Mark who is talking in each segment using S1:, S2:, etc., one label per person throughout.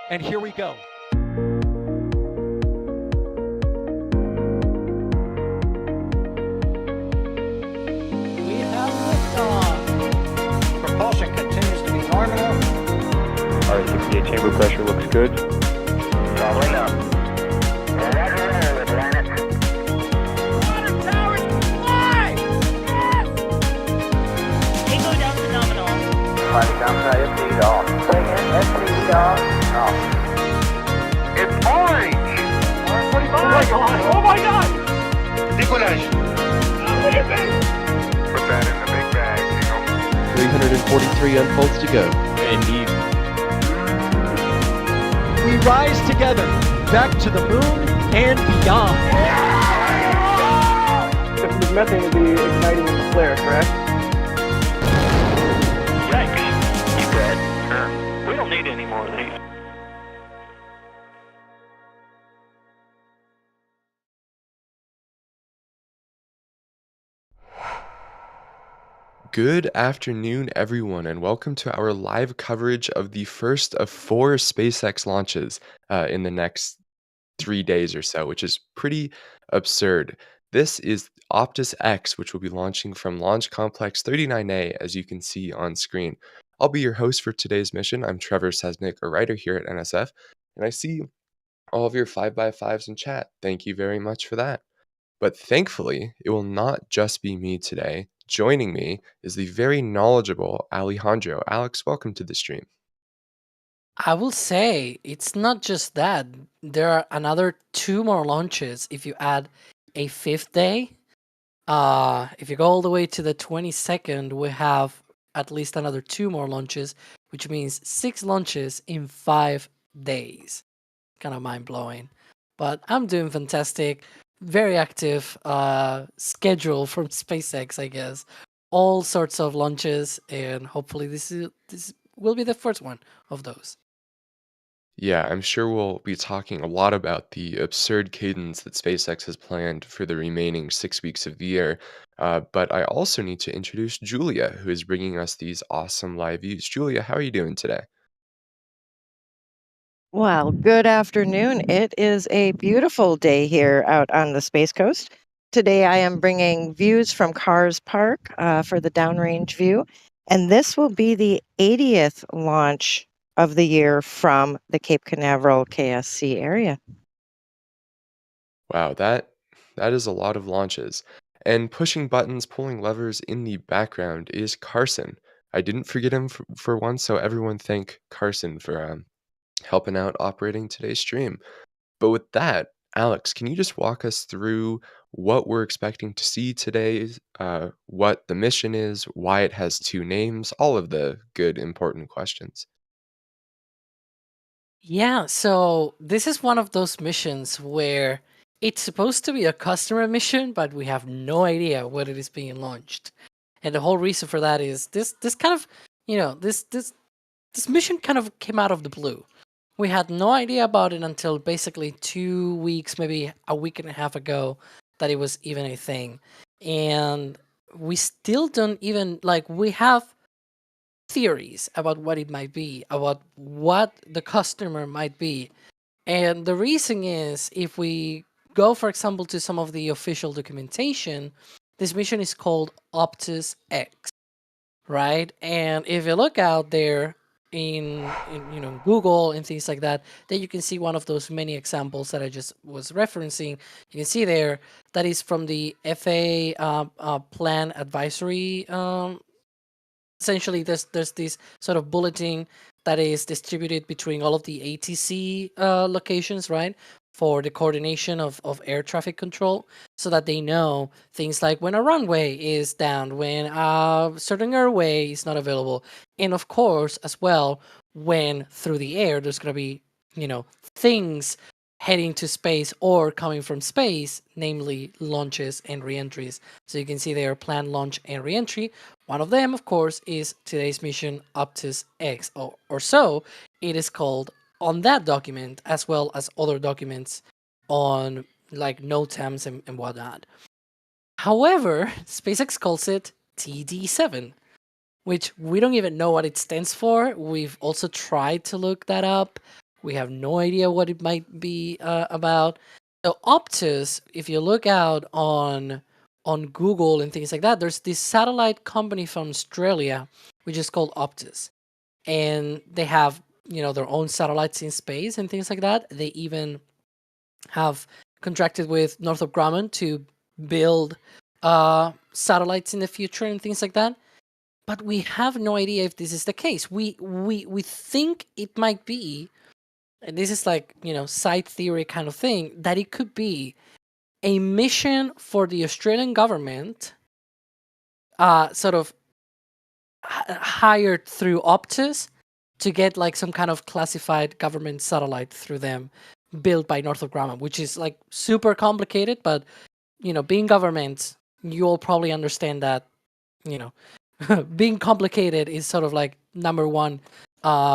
S1: And here we go. We have liftoff.
S2: Propulsion continues to be nominal.
S3: R68 chamber pressure looks good.
S4: Traveling up. Roger, roger, planet.
S1: Water towers fly! Yes!
S5: Payload down to nominal.
S4: Flight downside FD off. Bring in FD off. Off. It's orange!
S1: R45! Oh my god! Oh my god!
S4: Decollage. Put that in the big bag, you know.
S6: 343 unfolds to go.
S3: Indeed.
S1: We rise together, back to the moon and beyond.
S7: The methane would be igniting in the flare, correct?
S4: Yikes. You dead? Sure. We don't need any more of these.
S6: Good afternoon, everyone, and welcome to our live coverage of the first of 4 SpaceX launches in the next 3 days or so, which is pretty absurd. This is Optus-X, which will be launching from Launch Complex 39A, as you can see on screen. I'll be your host for today's mission. I'm Trevor Sesnick, a writer here at NSF, and I see all of your 5x5s in chat. Thank you very much for that. But thankfully, it will not just be me today. Joining me is the very knowledgeable Alejandro. Alex, welcome to the stream.
S8: I will say it's not just that. There are another 2 more launches if you add a 5th day. If you go all the way to the 22nd, we have at least another 2 more launches, which means 6 launches in 5 days. Kind of mind-blowing. But I'm doing fantastic. Very active schedule from SpaceX, I guess. All sorts of launches, and hopefully this will be the first one of those.
S6: Yeah, I'm sure we'll be talking a lot about the absurd cadence that SpaceX has planned for the remaining 6 weeks of the year. But I also need to introduce Julia, who is bringing us these awesome live views. Julia, how are you doing today?
S9: Well, good afternoon. It is a beautiful day here out on the Space Coast. Today I am bringing views from Cars Park for the downrange view, and this will be the 80th launch of the year from the Cape Canaveral KSC area.
S6: Wow, that is a lot of launches. And pushing buttons, pulling levers in the background is Carson. I didn't forget him for once, so everyone thank Carson for helping out operating today's stream. But with that, Alex, can you just walk us through what we're expecting to see today, what the mission is, why it has 2 names, all of the good, important questions?
S8: Yeah, so this is one of those missions where it's supposed to be a customer mission, but we have no idea when it is being launched. And the whole reason for that is this kind of, this mission kind of came out of the blue. We had no idea about it until basically 2 weeks, maybe a week and a half ago, that it was even a thing. And we still don't even, we have theories about what it might be, about what the customer might be. And the reason is, if we go, for example, to some of the official documentation, this mission is called Optus-X, right? And if you look out there, in Google and things like that, then you can see one of those many examples that I just was referencing. You can see there that is from the FAA plan advisory. Essentially, there's this sort of bulletin that is distributed between all of the ATC locations, right, for the coordination of air traffic control, so that they know things like when a runway is down, when a certain airway is not available, and of course, as well, when through the air there's going to be, things heading to space or coming from space, namely launches and reentries. So you can see there planned launch and reentry. One of them, of course, is today's mission, Optus-X, or so it is called on that document, as well as other documents on like NOTAMs and whatnot. However, SpaceX calls it TD7, which we don't even know what it stands for. We've also tried to look that up. We have no idea what it might be about. So Optus, if you look out on Google and things like that, there's this satellite company from Australia which is called Optus, and they have their own satellites in space and things like that. They even have contracted with Northrop Grumman to build satellites in the future and things like that. But we have no idea if this is the case. We think it might be, and this is like side theory kind of thing, that it could be a mission for the Australian government, sort of hired through Optus to get like some kind of classified government satellite through them, built by Northrop Grumman, which is like super complicated. But being government, you all probably understand that being complicated is sort of like number one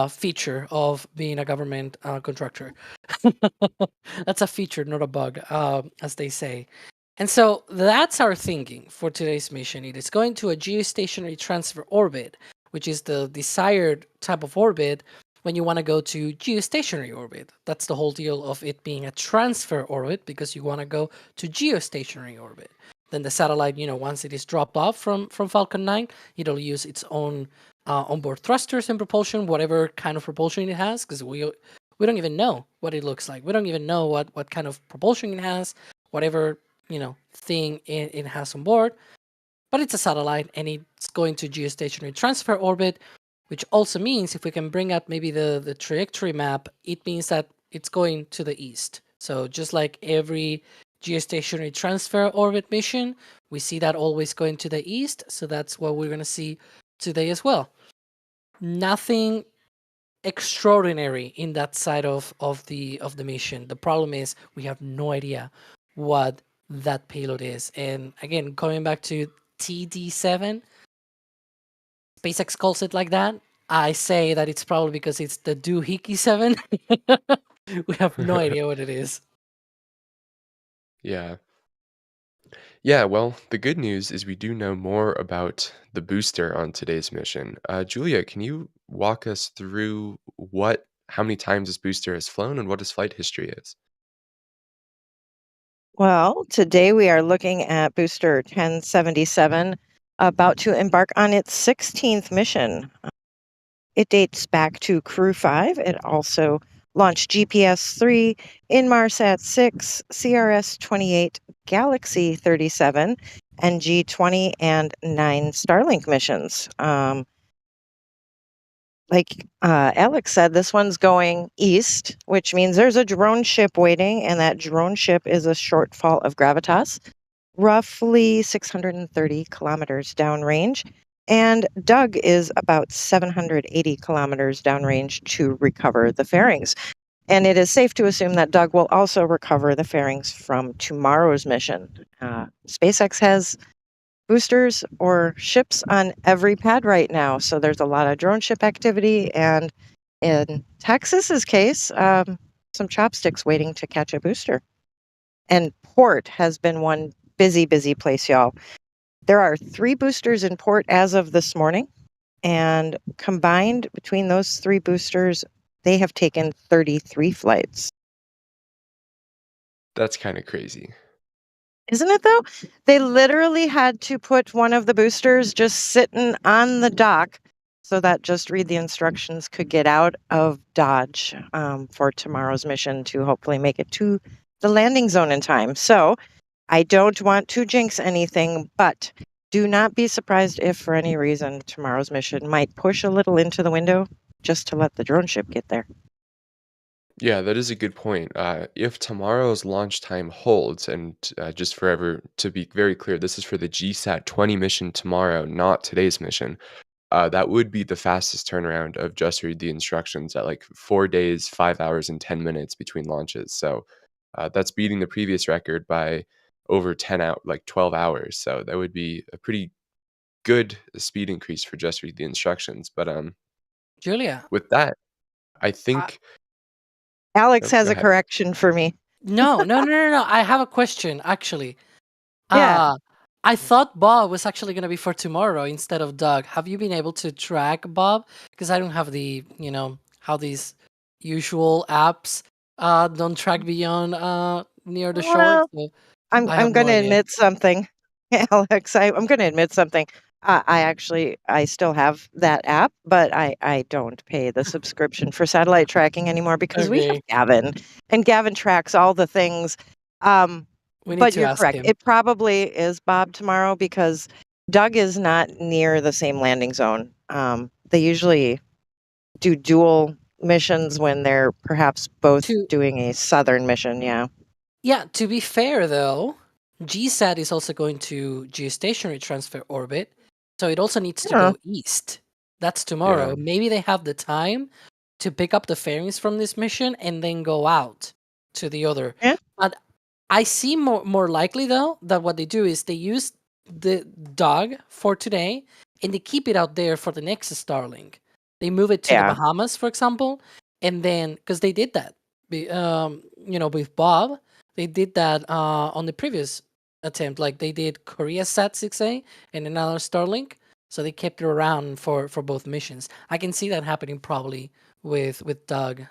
S8: feature of being a government contractor. That's a feature, not a bug, as they say. And so that's our thinking for today's mission. It is going to a geostationary transfer orbit, which is the desired type of orbit when you want to go to geostationary orbit. That's the whole deal of it being a transfer orbit, because you want to go to geostationary orbit. Then the satellite, once it is dropped off from Falcon 9, it'll use its own onboard thrusters and propulsion, whatever kind of propulsion it has, because we don't even know what it looks like. We don't even know what kind of propulsion it has, whatever thing it has on board. But it's a satellite, and it's going to geostationary transfer orbit, which also means if we can bring up maybe the trajectory map, it means that it's going to the east. So just like every geostationary transfer orbit mission, we see that always going to the east. So that's what we're going to see today as well. Nothing extraordinary in that side of the mission. The problem is we have no idea what that payload is. And again, coming back to TD7, SpaceX calls it like that. I say that it's probably because it's the doohickey 7. We have no idea what it is.
S6: Yeah. Yeah, well, the good news is we do know more about the booster on today's mission. Julia, can you walk us through how many times this booster has flown and what its flight history is?
S9: Well, today we are looking at booster 1077, about to embark on its 16th mission. It dates back to Crew 5. It also launched GPS 3, Inmarsat 6, CRS 28, Galaxy 37, and G20 and 9 Starlink missions. Like Alex said, this one's going east, which means there's a drone ship waiting, and that drone ship is a Shortfall of Gravitas, roughly 630 kilometers downrange. And Doug is about 780 kilometers downrange to recover the fairings. And it is safe to assume that Doug will also recover the fairings from tomorrow's mission. SpaceX has boosters or ships on every pad right now, so there's a lot of drone ship activity. And in Texas's case, some chopsticks waiting to catch a booster. And port has been one busy place, y'all. There are 3 boosters in port as of this morning, and combined between those 3 boosters, they have taken 33 flights.
S6: That's kind of crazy.
S9: Isn't it though? They literally had to put one of the boosters just sitting on the dock so that Just Read the Instructions could get out of Dodge for tomorrow's mission to hopefully make it to the landing zone in time. So I don't want to jinx anything, but do not be surprised if for any reason tomorrow's mission might push a little into the window just to let the drone ship get there.
S6: Yeah, that is a good point. If tomorrow's launch time holds, and just forever to be very clear, this is for the GSAT 20 mission tomorrow, not today's mission. That would be the fastest turnaround of Just Read the Instructions at like 4 days, 5 hours, and 10 minutes between launches. So that's beating the previous record by over 12 hours. So that would be a pretty good speed increase for Just Read the Instructions. But
S8: Julia,
S6: with that, I think.
S9: Alex
S6: Oh,
S9: has
S6: go
S9: a
S6: ahead.
S9: correction for me.
S8: no. I have a question actually.
S9: Yeah.
S8: I thought Bob was actually going to be for tomorrow instead of Doug. Have you been able to track Bob? Because I don't have the, how these usual apps don't track beyond near the shore.
S9: Well,
S8: So
S9: I'm
S8: I have
S9: I'm
S8: no
S9: going to
S8: idea.
S9: admit something, Alex. I'm going to admit something. I still have that app, but I don't pay the subscription for satellite tracking anymore because we have
S8: Okay,
S9: Gavin, and Gavin tracks all the things. Um,
S8: we need
S9: but
S8: to
S9: you're
S8: ask
S9: correct.
S8: him.
S9: It probably is Bob tomorrow because Doug is not near the same landing zone. They usually do dual missions when they're perhaps both
S8: To
S9: doing a southern mission. Yeah.
S8: Yeah, to be fair though, GSAT is also going to geostationary transfer orbit, so it also needs to
S9: Yeah.
S8: go east. That's tomorrow.
S6: Yeah.
S8: Maybe they have the time to pick up the fairings from this mission and then go out to the other.
S9: Yeah.
S8: But I see more likely though that what they do is they use the dog for today and they keep it out there for the next Starlink. They move it to the
S9: Yeah.
S8: Bahamas, for example, and then because they did that, with Bob, they did that on the previous attempt. Like they did Korea Sat 6A and another Starlink, so they kept it around for both missions. I can see that happening probably with Doug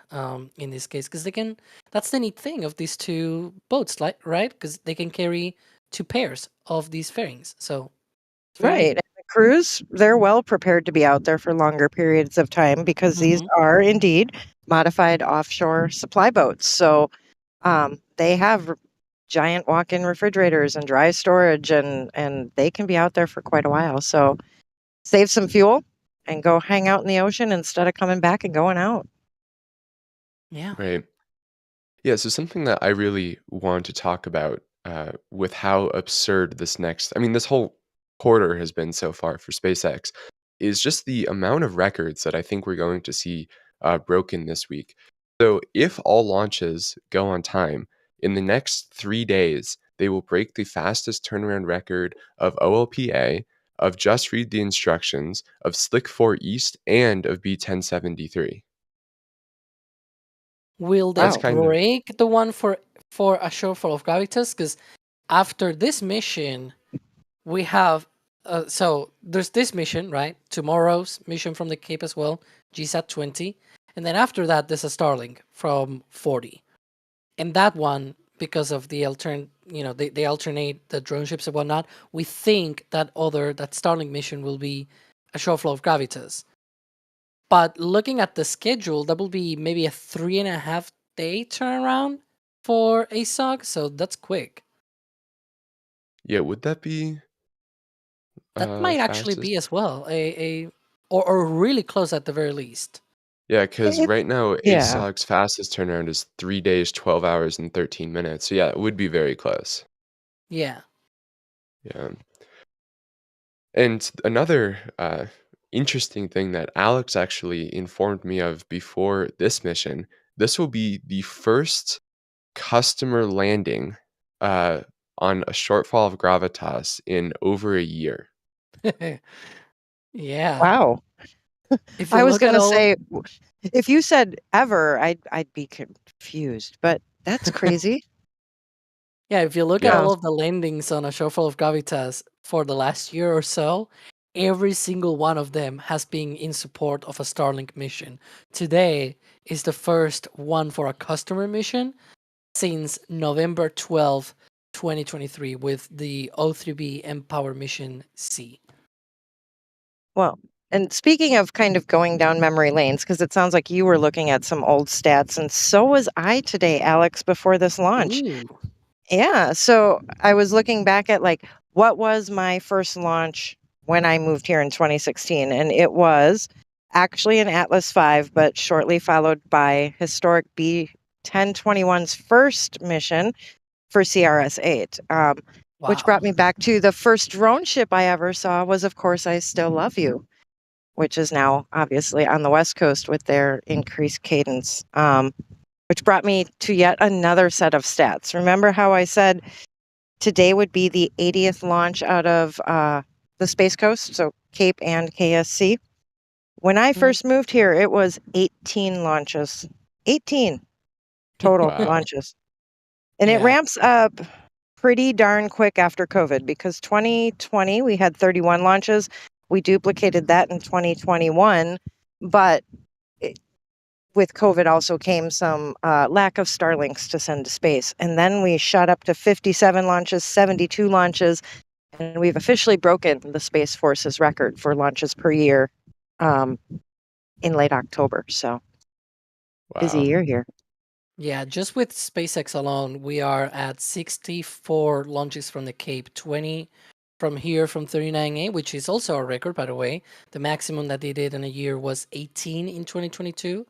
S8: in this case because they can. That's the neat thing of these two boats, like right? Because they can carry two pairs of these fairings. So it's very
S9: Right.
S8: neat.
S9: And the crews, they're well prepared to be out there for longer periods of time because these
S8: Hmm.
S9: are indeed modified offshore supply boats. So they have giant walk-in refrigerators and dry storage, and they can be out there for quite a while. So save some fuel and go hang out in the ocean instead of coming back and going out.
S8: Yeah.
S6: Right. Yeah, so something that I really want to talk about with how absurd this whole quarter has been so far for SpaceX is just the amount of records that I think we're going to see broken this week. So, if all launches go on time, in the next 3 days, they will break the fastest turnaround record of OLPA, of Just Read the Instructions, of Slick 4 East, and of B1073.
S8: Will they
S6: That's
S9: Wow.
S6: kind of,
S8: break the one for a shortfall of Gravitas? Because after this mission, we have so there's this mission, right? Tomorrow's mission from the Cape as well, GSAT 20, and then after that there's a Starlink from 40, and that one because of the they alternate the drone ships and whatnot. We think that Starlink mission will be a shortfall of Gravitas. But looking at the schedule, that will be maybe a 3.5 day turnaround for ASOG, so that's quick.
S6: yeah, would that be
S8: That might actually
S6: fastest?
S8: be as well or really close at the very least.
S6: Yeah, because
S9: It,
S6: right now,
S9: yeah.
S6: ASOG's fastest turnaround is 3 days, 12 hours, and 13 minutes. So, yeah, it would be very close.
S8: Yeah.
S6: Yeah. And another interesting thing that Alex actually informed me of before this mission, this will be the first customer landing uh, on a shortfall of Gravitas in over a year.
S8: Yeah.
S9: Wow.
S8: If you
S9: I was
S8: look
S9: going
S8: at
S9: to
S8: all
S9: say, if you said ever, I'd be confused, but that's crazy.
S8: Yeah, if you look at
S6: Yeah.
S8: all of the landings on a shortfall of Gravitas for the last year or so, every single one of them has been in support of a Starlink mission. Today is the first one for a customer mission since November 12th, 2023, with the O3B Empower Mission C.
S9: Well, and speaking of kind of going down memory lanes, because it sounds like you were looking at some old stats, and so was I today, Alex, before this launch.
S8: Ooh.
S9: Yeah. So I was looking back at like what was my first launch when I moved here in 2016, and it was actually an Atlas V, but shortly followed by historic B1021's first mission for CRS-8, which
S8: Wow.
S9: brought me back to the first drone ship I ever saw was, of course, I Still Love You, which is now obviously on the West Coast with their increased cadence, which brought me to yet another set of stats. Remember how I said today would be the 80th launch out of the Space Coast, so Cape and KSC? When I
S8: Mm.
S9: first moved here, it was 18 launches. 18 total
S6: Wow.
S9: launches. And it
S8: Yeah.
S9: ramps up pretty darn quick after COVID because 2020 we had 31 launches. We duplicated that in 2021, but with COVID also came some lack of Starlinks to send to space. And then we shot up to 57 launches, 72 launches, and we've officially broken the Space Force's record for launches per year in late October. So busy
S6: Wow.
S9: year here.
S8: Yeah, just with SpaceX alone, we are at 64 launches from the Cape, 20 from here from 39A, which is also a record, by the way. The maximum that they did in a year was 18 in 2022.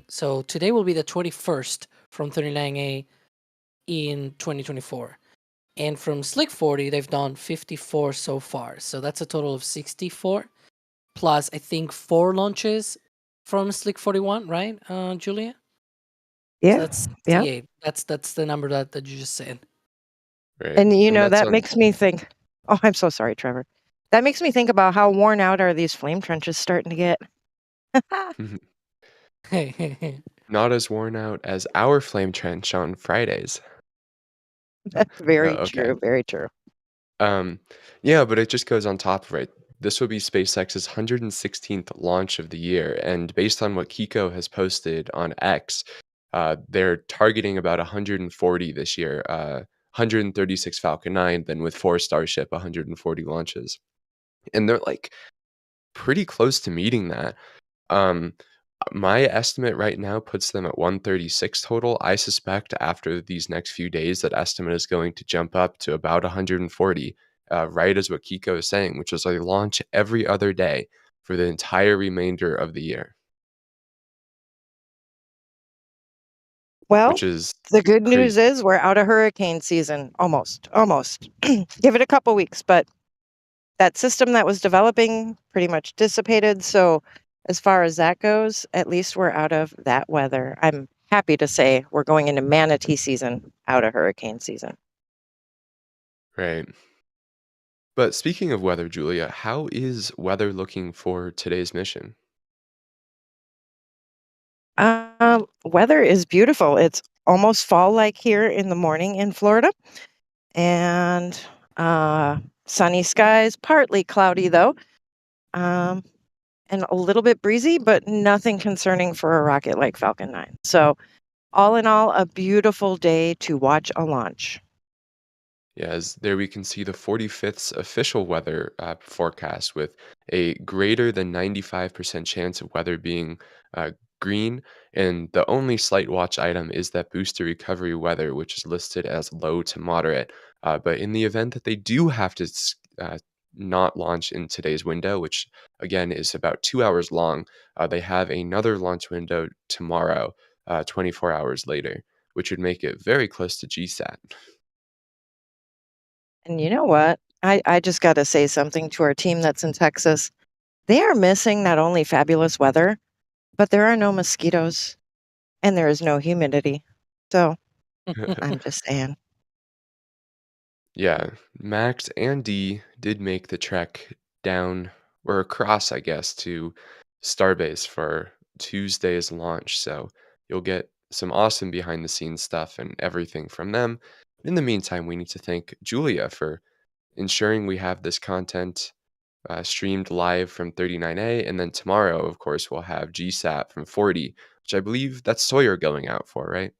S8: So today will be the 21st from 39A in 2024. And from Slick 40, they've done 54 so far. So that's a total of 64, plus I think 4 launches from Slick 41, right, Julia? So
S9: Yeah.
S8: that's
S9: Yeah.
S8: 68. That's the number that you just said.
S6: Right.
S9: And
S6: that's
S9: that
S6: on.
S9: makes me think, oh, I'm so sorry, Trevor. That makes me think about how worn out are these flame trenches starting to get.
S6: Not as worn out as our flame trench on Fridays.
S9: That's very
S6: Okay.
S9: true. Very true.
S6: Yeah, but it just goes on top of it. This will be SpaceX's 116th launch of the year, and based on what Kiko has posted on X, they're targeting about 140 this year. 136 Falcon 9, then with 4 Starship, 140 launches, and they're like pretty close to meeting that. Um, my estimate right now puts them at 136 total. I suspect after these next few days, that estimate is going to jump up to about 140, right as what Kiko is saying, which is a launch every other day for the entire remainder of the year,
S9: Well,
S6: which is
S9: the good news
S6: crazy.
S9: is we're out of hurricane season. Almost. Give it a couple weeks, but that system that was developing pretty much dissipated. So as far as that goes, at least we're out of that weather. I'm happy to say we're going into manatee season, out of hurricane season.
S6: Right. But speaking of weather, Julia, how is weather looking for today's mission?
S9: Weather is beautiful. It's almost fall-like here in the morning in Florida, and sunny skies, partly cloudy though, and a little bit breezy, but nothing concerning for a rocket like Falcon 9. So all in all, a beautiful day to watch a launch.
S6: Yeah, as there we can see the 45th official weather forecast with a greater than 95% chance of weather being green. And the only slight watch item is that booster recovery weather, which is listed as low to moderate. But in the event that they do have to not launch in today's window, which again is about 2 hours long, they have another launch window tomorrow, 24 hours later, which would make it very close to GSAT.
S9: And you know what? I just got to say something to our team that's in Texas. They are missing not only fabulous weather, but there are no mosquitoes and there is no humidity. So I'm just saying.
S6: Yeah, Max and D did make the trek down or across, I guess, to Starbase for Tuesday's launch. So you'll get some awesome behind the scenes stuff and everything from them. In the meantime, we need to thank Julia for ensuring we have this content streamed live from 39A. And then tomorrow, of course, we'll have GSAT from 40, which I believe that's Sawyer going out for, right?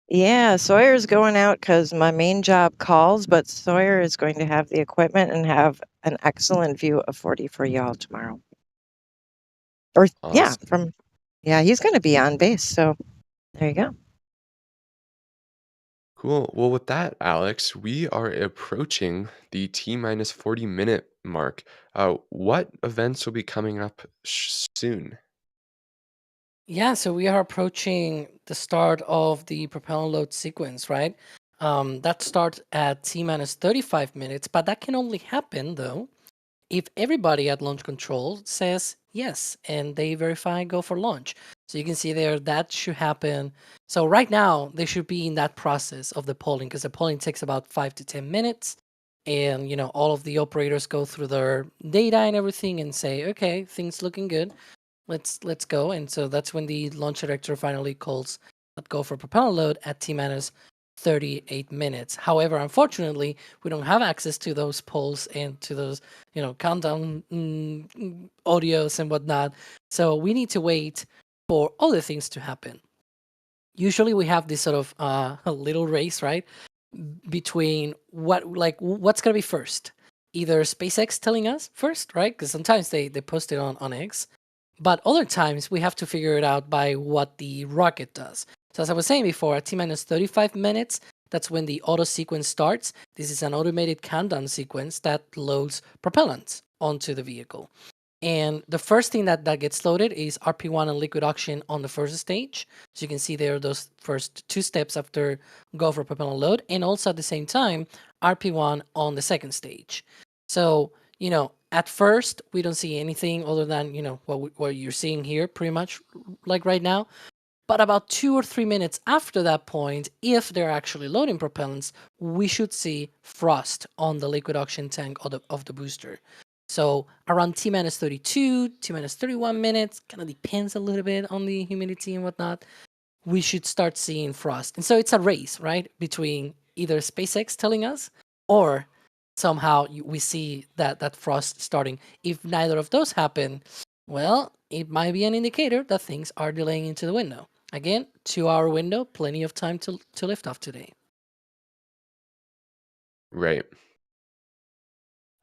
S9: Yeah, Sawyer's going out because my main job calls, but Sawyer is going to have the equipment and have an excellent view of 40 for y'all tomorrow. Or
S6: Awesome.
S9: he's going to be on base. So there you go.
S6: Cool. Well, with that, Alex, we are approaching the T minus 40-minute mark. What events will be coming up soon?
S8: Yeah, so we are approaching the start of the propellant load sequence, right? That starts at T minus 35 minutes, but that can only happen though if everybody at launch control says yes and they verify go for launch. So you can see there that should happen. So right now they should be in that process of the polling because the polling takes about 5 to 10 minutes. And all of the operators go through their data and everything and say, okay, things looking good. Let's go. And so that's when the launch director finally calls that go for propellant load at T minus 38 minutes. However, unfortunately, we don't have access to those polls and to those, countdown audios and whatnot. So we need to wait for other things to happen. Usually we have this sort of a little race, right, between what's gonna be first. Either SpaceX telling us first, right? Because sometimes they post it on X, but other times we have to figure it out by what the rocket does. So as I was saying before, at T-minus 35 minutes, that's when the auto sequence starts. This is an automated countdown sequence that loads propellants onto the vehicle. And the first thing that gets loaded is RP1 and liquid oxygen on the first stage. So you can see there those first two steps after go for propellant load. And also at the same time, RP1 on the second stage. So, at first, we don't see anything other than, what you're seeing here pretty much like right now. But about 2 or 3 minutes after that point, if they're actually loading propellants, we should see frost on the liquid oxygen tank of the booster. So around T-minus 32, T-minus 31 minutes, kind of depends a little bit on the humidity and whatnot, we should start seeing frost. And so it's a race, right, between either SpaceX telling us or somehow we see that frost starting. If neither of those happen, well, it might be an indicator that things are delaying into the window. Again, 2-hour window, plenty of time to lift off today.
S6: Right.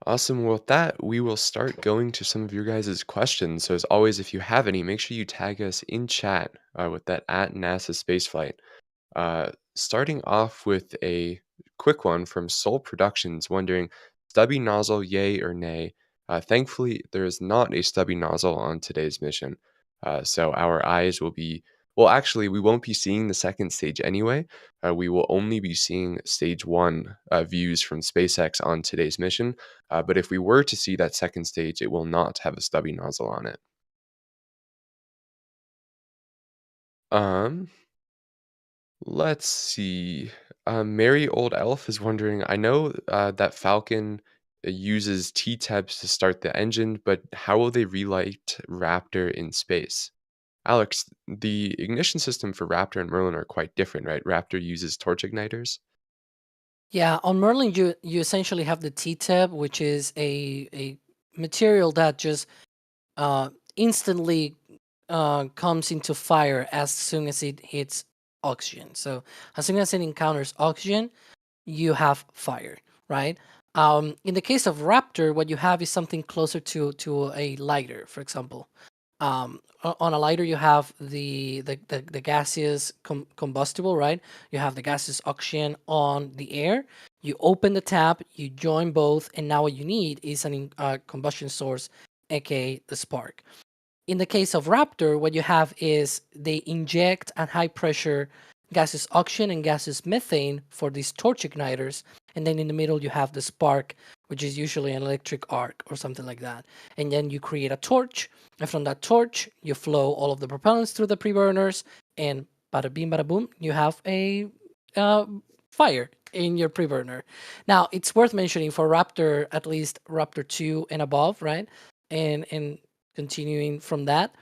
S6: Awesome. Well, with that, we will start going to some of your guys' questions. So, as always, if you have any, make sure you tag us in chat with that at NASA Spaceflight. Starting off with a quick one from Soul Productions wondering, stubby nozzle, yay or nay? Thankfully, there is not a stubby nozzle on today's mission. So our eyes will be, well, actually, we won't be seeing the second stage anyway. We will only be seeing stage 1 views from SpaceX on today's mission. But if we were to see that second stage, it will not have a stubby nozzle on it. Let's see. Merry Old Elf is wondering, I know that Falcon uses T-tabs to start the engine, but how will they relight Raptor in space? Alex, the ignition system for Raptor and Merlin are quite different, right? Raptor uses torch igniters.
S8: Yeah, on Merlin, you essentially have the T-tab, which is a material that just instantly comes into fire as soon as it hits oxygen. So as soon as it encounters oxygen, you have fire, right? In the case of Raptor, what you have is something closer to a lighter, for example. On a lighter, you have the gaseous combustible, right? You have the gaseous oxygen on the air. You open the tap, you join both, and now what you need is an combustion source, aka the spark. In the case of Raptor, what you have is they inject at high pressure gaseous oxygen and gaseous methane for these torch igniters. And then in the middle, you have the spark, which is usually an electric arc or something like that. And then you create a torch. And from that torch, you flow all of the propellants through the preburners. And bada bing, bada boom, you have a fire in your preburner. Now, it's worth mentioning for Raptor, at least Raptor 2 and above, right? And continuing from that,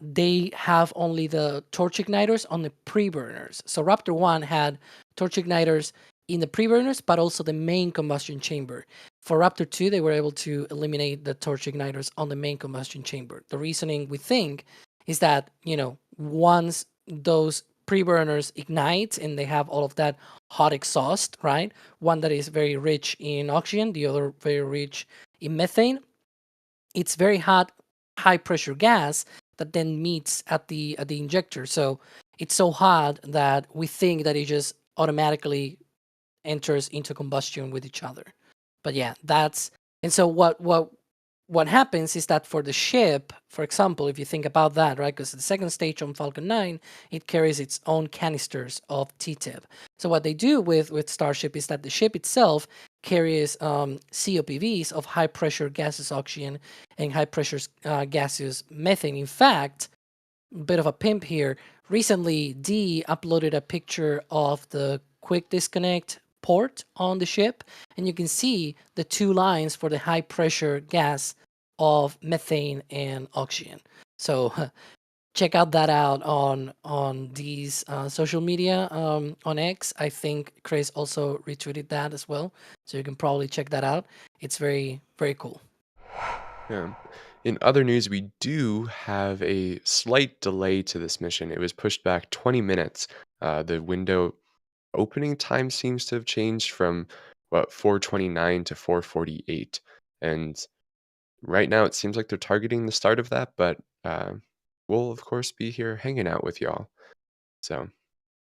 S8: they have only the torch igniters on the preburners. So Raptor 1 had torch igniters in the preburners, but also the main combustion chamber. For Raptor 2, they were able to eliminate the torch igniters on the main combustion chamber. The reasoning, we think, is that, once those preburners ignite and they have all of that hot exhaust, right? One that is very rich in oxygen, the other very rich in methane. It's very hot, high pressure gas that then meets at the injector. So it's so hot that we think that it just automatically enters into combustion with each other. But yeah, and so what happens is that for the ship, for example, if you think about that, right? Because the second stage on Falcon 9, it carries its own canisters of T-tab. So what they do with Starship is that the ship itself carries COPVs of high pressure gaseous oxygen and high pressure gaseous methane. In fact, a bit of a pimp here. Recently, Dee uploaded a picture of the quick disconnect port on the ship, and you can see the two lines for the high pressure gas of methane and oxygen. So check out that out on these social media on X. I think Chris also retweeted that as well, so you can probably check that out. It's very, very cool.
S6: Yeah. In other news, we do have a slight delay to this mission. It was pushed back 20 minutes. The window opening time seems to have changed from what 4:29 to 4:48, and right now it seems like they're targeting the start of that. But we'll of course be here hanging out with y'all. So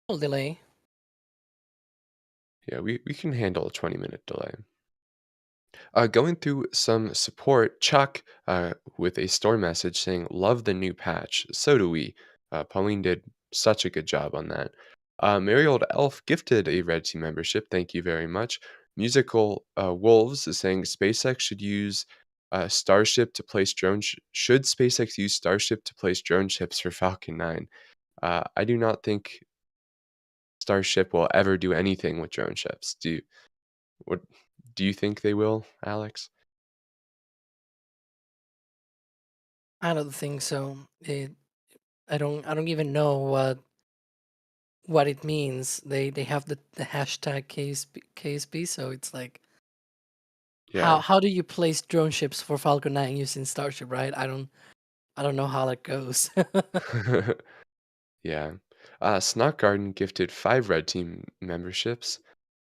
S8: Little delay.
S6: yeah, we can handle a 20-minute delay. Going through some support, Chuck with a store message saying, "Love the new patch." So do we. Pauline did such a good job on that. Merry Old Elf gifted a Red Team membership. Thank you very much. Musical Wolves is saying SpaceX should use Starship to place drone. Should SpaceX use Starship to place drone ships for Falcon 9? I do not think Starship will ever do anything with drone ships. What do you think they will, Alex?
S8: I don't think so. I don't even know what it means. They have the hashtag KSB, so it's like
S6: Yeah.
S8: how do you place drone ships for Falcon 9 using Starship, right? I don't know how that goes.
S6: Yeah. Snot Garden gifted 5 Red Team memberships.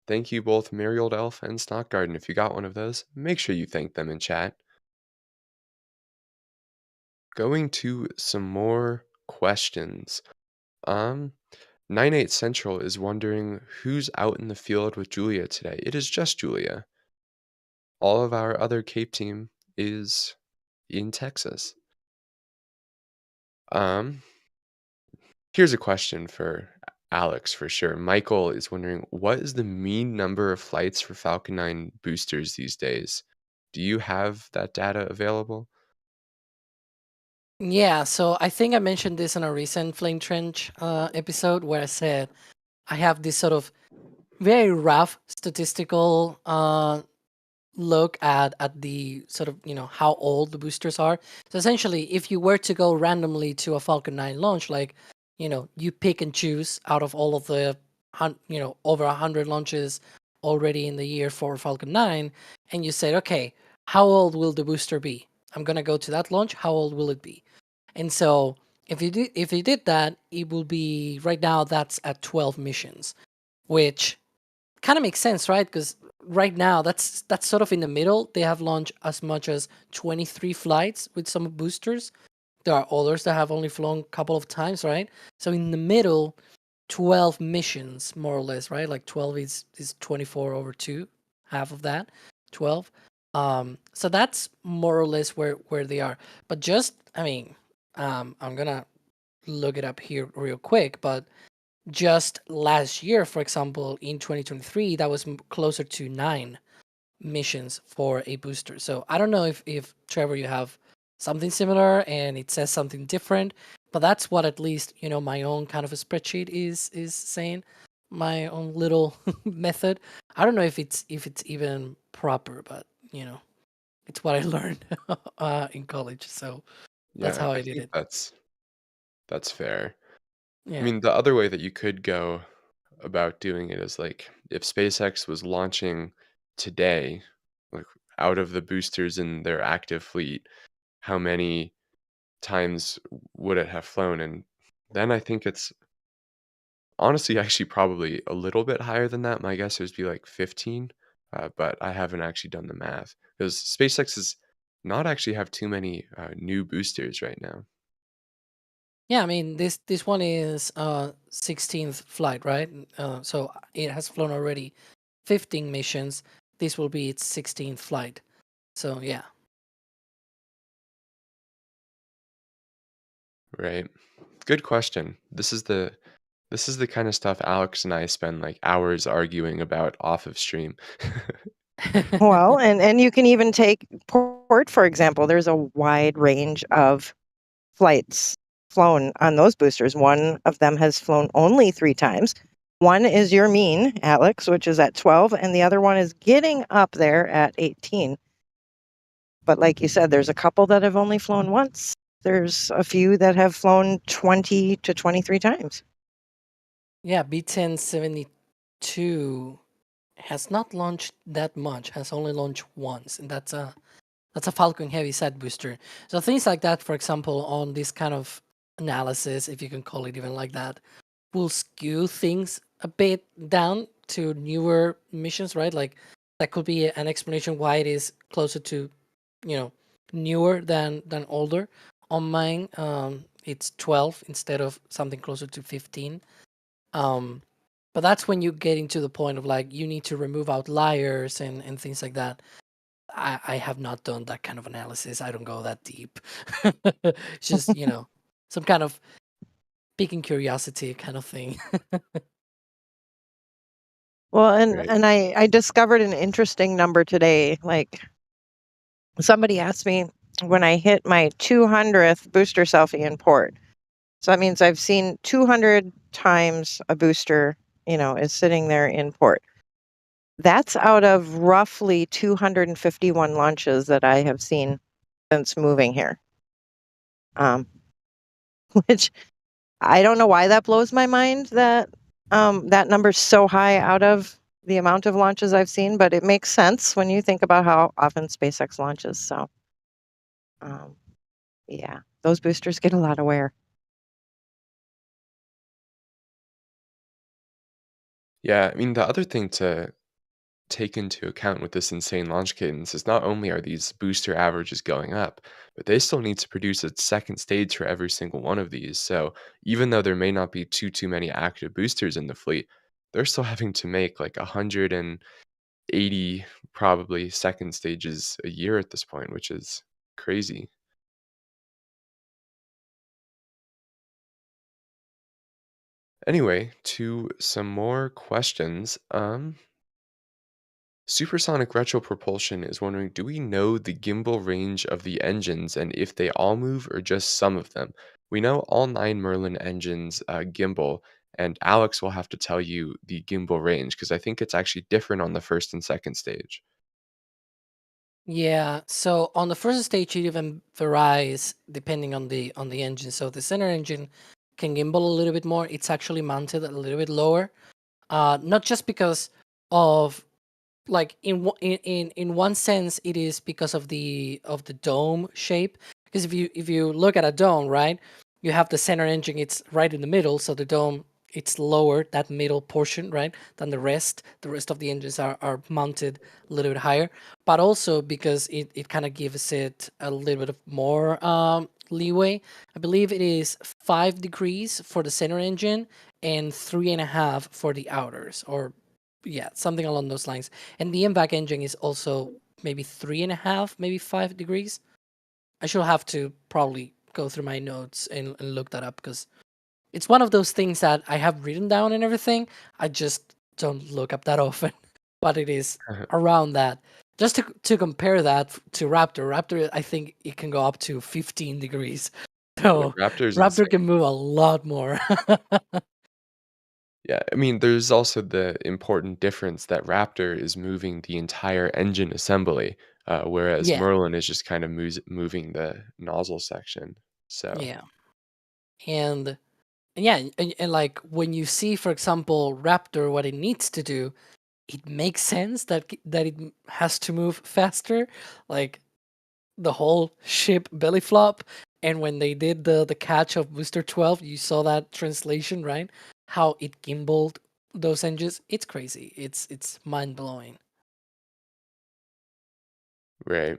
S6: Thank you both, Merry Old Elf and Snot Garden. If you got one of those, make sure you thank them in chat. Going to some more questions. Um, 98 Central is wondering who's out in the field with Julia today. It is just Julia. All of our other Cape team is in Texas. Um, Here's a question for Alex for sure. Michael is wondering, what is the mean number of flights for Falcon 9 boosters these days? Do you have that data available?
S8: Yeah, so I think I mentioned this in a recent Flame Trench episode where I said I have this sort of very rough statistical look at the sort of how old the boosters are. So essentially, if you were to go randomly to a Falcon 9 launch, like you pick and choose out of all of the over 100 launches already in the year for Falcon 9, and you said, okay, how old will the booster be? I'm gonna go to that launch. How old will it be? And so if you did that, it will be right now that's at 12 missions, which kind of makes sense, right? Because right now that's sort of in the middle. They have launched as much as 23 flights with some boosters. There are others that have only flown a couple of times, right? So in the middle, 12 missions more or less, right? Like 12 is 24 over 2, half of that, 12. So that's more or less where they are. But just, I mean, I'm gonna look it up here real quick, but just last year, for example, in 2023, that was closer to 9 missions for a booster. So I don't know if Trevor, you have something similar and it says something different, but that's what at least my own kind of a spreadsheet is saying. My own little method. I don't know if it's even proper, but it's what I learned in college. So that's
S6: Yeah,
S8: how
S6: I
S8: I did
S6: think
S8: it.
S6: that's fair. I
S8: Yeah.
S6: mean, the other way that you could go about doing it is like if SpaceX was launching today, like out of the boosters in their active fleet, how many times would it have flown? And then I think it's honestly actually probably a little bit higher than that. My guess would be like 15, but I haven't actually done the math because SpaceX is not actually have too many new boosters right now.
S8: Yeah, I mean this one is 16th flight, right? So it has flown already 15 missions. This will be its 16th flight. So yeah.
S6: Right. Good question. This is the kind of stuff Alex and I spend like hours arguing about off of stream.
S9: Well, and you can even take port, for example. There's a wide range of flights flown on those boosters. One of them has flown only 3 times. One is your mean, Alex, which is at 12, and the other one is getting up there at 18. But like you said, there's a couple that have only flown once. There's a few that have flown 20 to 23 times.
S8: Yeah, B1072 has not launched that much. Has only launched once, and that's That's a Falcon Heavy side booster. So things like that, for example, on this kind of analysis, if you can call it even like that, will skew things a bit down to newer missions, right? Like that could be an explanation why it is closer to, newer than older. On mine, it's 12 instead of something closer to 15. But that's when you get into the point of like you need to remove outliers and things like that. I have not done that kind of analysis. I don't go that deep. It's just, some kind of piquing curiosity kind of thing.
S9: Well, and
S6: Right.
S9: and I discovered an interesting number today. Like somebody asked me when I hit my 200th booster selfie in port. So that means I've seen 200 times a booster, is sitting there in port. That's out of roughly 251 launches that I have seen since moving here. Which I don't know why that blows my mind that that number's so high out of the amount of launches I've seen, but it makes sense when you think about how often SpaceX launches. So, yeah, those boosters get a lot of wear.
S6: Yeah, I mean, the other thing to take into account with this insane launch cadence is not only are these booster averages going up, but they still need to produce a second stage for every single one of these. So even though there may not be too many active boosters in the fleet, they're still having to make like 180 probably second stages a year at this point, which is crazy. Anyway, to some more questions. Supersonic retropropulsion is wondering, do we know the gimbal range of the engines and if they all move or just some of them? We know all 9 Merlin engines gimbal, and Alex will have to tell you the gimbal range because I think it's actually different on the first and second stage.
S8: Yeah, so on the first stage, it even varies depending on the engine. So the center engine can gimbal a little bit more. It's actually mounted a little bit lower, not just because of like in one sense it is because of the dome shape. Because if you look at a dome, right, you have the center engine, it's right in the middle, so the dome, it's lower, that middle portion, right, than the rest of the engines are mounted a little bit higher. But also because it kind of gives it a little bit of more leeway. I believe it is 5 degrees for the center engine and 3.5 for the outers, or yeah, something along those lines. And the MVAC engine is also maybe 3.5, maybe 5 degrees. I should have to probably go through my notes and look that up because it's one of those things that I have written down and everything. I just don't look up that often, but it is around that. Just to compare that to Raptor, I think it can go up to 15 degrees.
S6: Yeah,
S8: So
S6: Raptor's
S8: Raptor
S6: insane.
S8: can move a lot more.
S6: Yeah, I mean, there's also the important difference that Raptor is moving the entire engine assembly, whereas
S8: Yeah,
S6: Merlin is just kind of moving the nozzle section. So,
S8: yeah. And yeah, and like when you see, for example, Raptor, what it needs to do, it makes sense that it has to move faster, like the whole ship belly flop. And when they did the catch of Booster 12, you saw that translation, right? How it gimbaled those engines. It's crazy. It's mind blowing.
S6: right.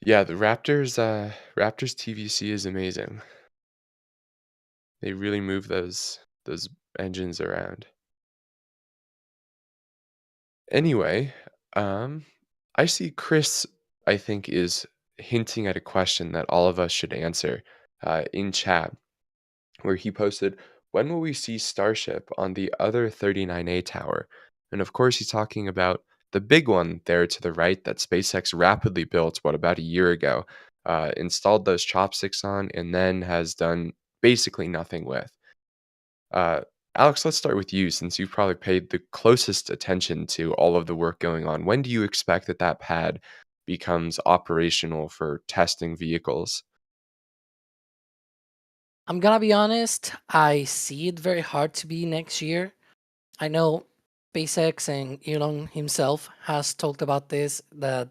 S6: Yeah, the Raptors TVC is amazing. They really move those engines around. Anyway, um, I see Chris, I think, is hinting at a question that all of us should answer in chat, where he posted, "When will we see Starship on the other 39A tower?" And of course, he's talking about the big one there to the right that SpaceX rapidly built, about a year ago, installed those chopsticks on, and then has done basically nothing with. Uh, Alex, let's start with you since you've probably paid the closest attention to all of the work going on. When do you expect that pad becomes operational for testing vehicles?
S8: I'm gonna be honest, I see it very hard to be next year. I know SpaceX and Elon himself has talked about this, that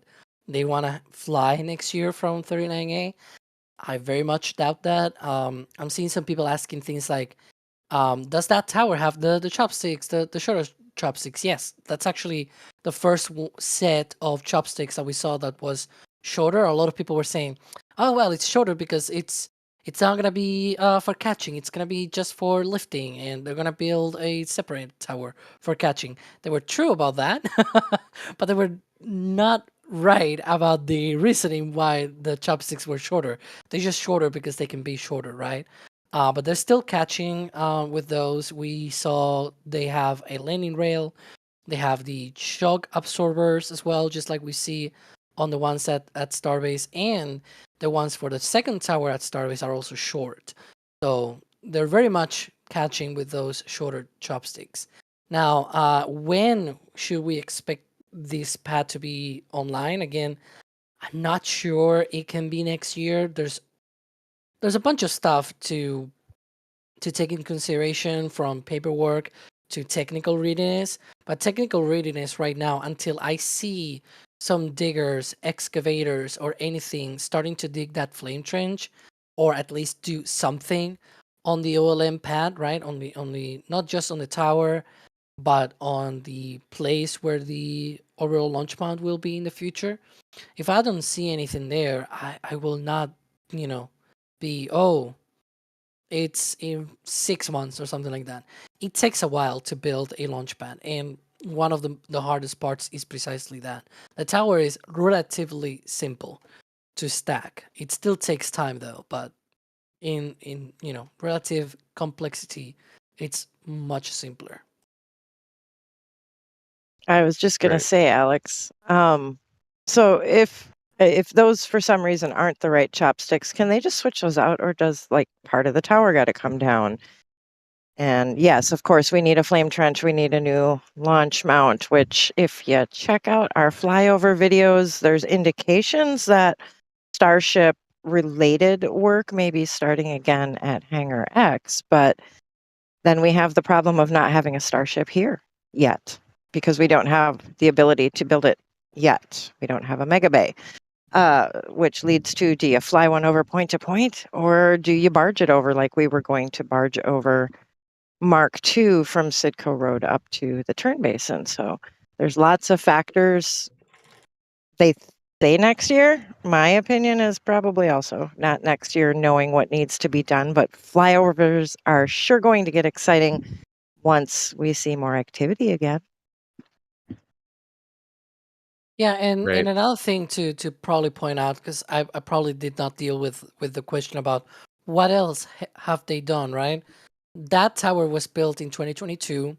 S8: they want to fly next year from 39A. I very much doubt that. I'm seeing some people asking things like, does that tower have the chopsticks, the shorter chopsticks? Yes, that's actually the first set of chopsticks that we saw that was shorter. A lot of people were saying, oh, well, it's shorter because it's not gonna be for catching. It's gonna be just for lifting, and they're gonna build a separate tower for catching. They were true about that, but they were not right about the reasoning why the chopsticks were shorter. They're just shorter because they can be shorter, right? But they're still catching with those. We saw they have a landing rail. They have the shock absorbers as well, just like we see on the ones at Starbase, and the ones for the second tower at Starbase are also short. So they're very much catching with those shorter chopsticks. Now, when should we expect this pad to be online? Again, I'm not sure it can be next year. There's a bunch of stuff to take in consideration, from paperwork to technical readiness. But technical readiness right now, until I see some diggers, excavators, or anything starting to dig that flame trench, or at least do something on the OLM pad, right? On the not just on the tower, but on the place where the orbital launch mount will be in the future. If I don't see anything there, I will not, be, oh, it's in 6 months or something like that. It takes a while to build a launch pad, and one of the hardest parts is precisely that. The tower is relatively simple to stack. It still takes time though, but in relative complexity, it's much simpler.
S9: I was just going to
S6: Right.
S9: say, Alex, so if those for some reason aren't the right chopsticks, can they just switch those out, or does like part of the tower got to come down? And yes, of course, we need a flame trench. We need a new launch mount, which if you check out our flyover videos, there's indications that Starship related work may be starting again at Hangar X, but then we have the problem of not having a Starship here yet, because we don't have the ability to build it yet. We don't have a mega bay, which leads to, do you fly one over point to point, or do you barge it over like we were going to barge over Mark II from Sidco Road up to the Turn Basin? So there's lots of factors. They say next year. My opinion is probably also not next year, knowing what needs to be done, but flyovers are sure going to get exciting once we see more activity again.
S8: Yeah, and
S6: Right.
S8: another thing to probably point out, because I probably did not deal with the question about what else have they done, right? That tower was built in 2022.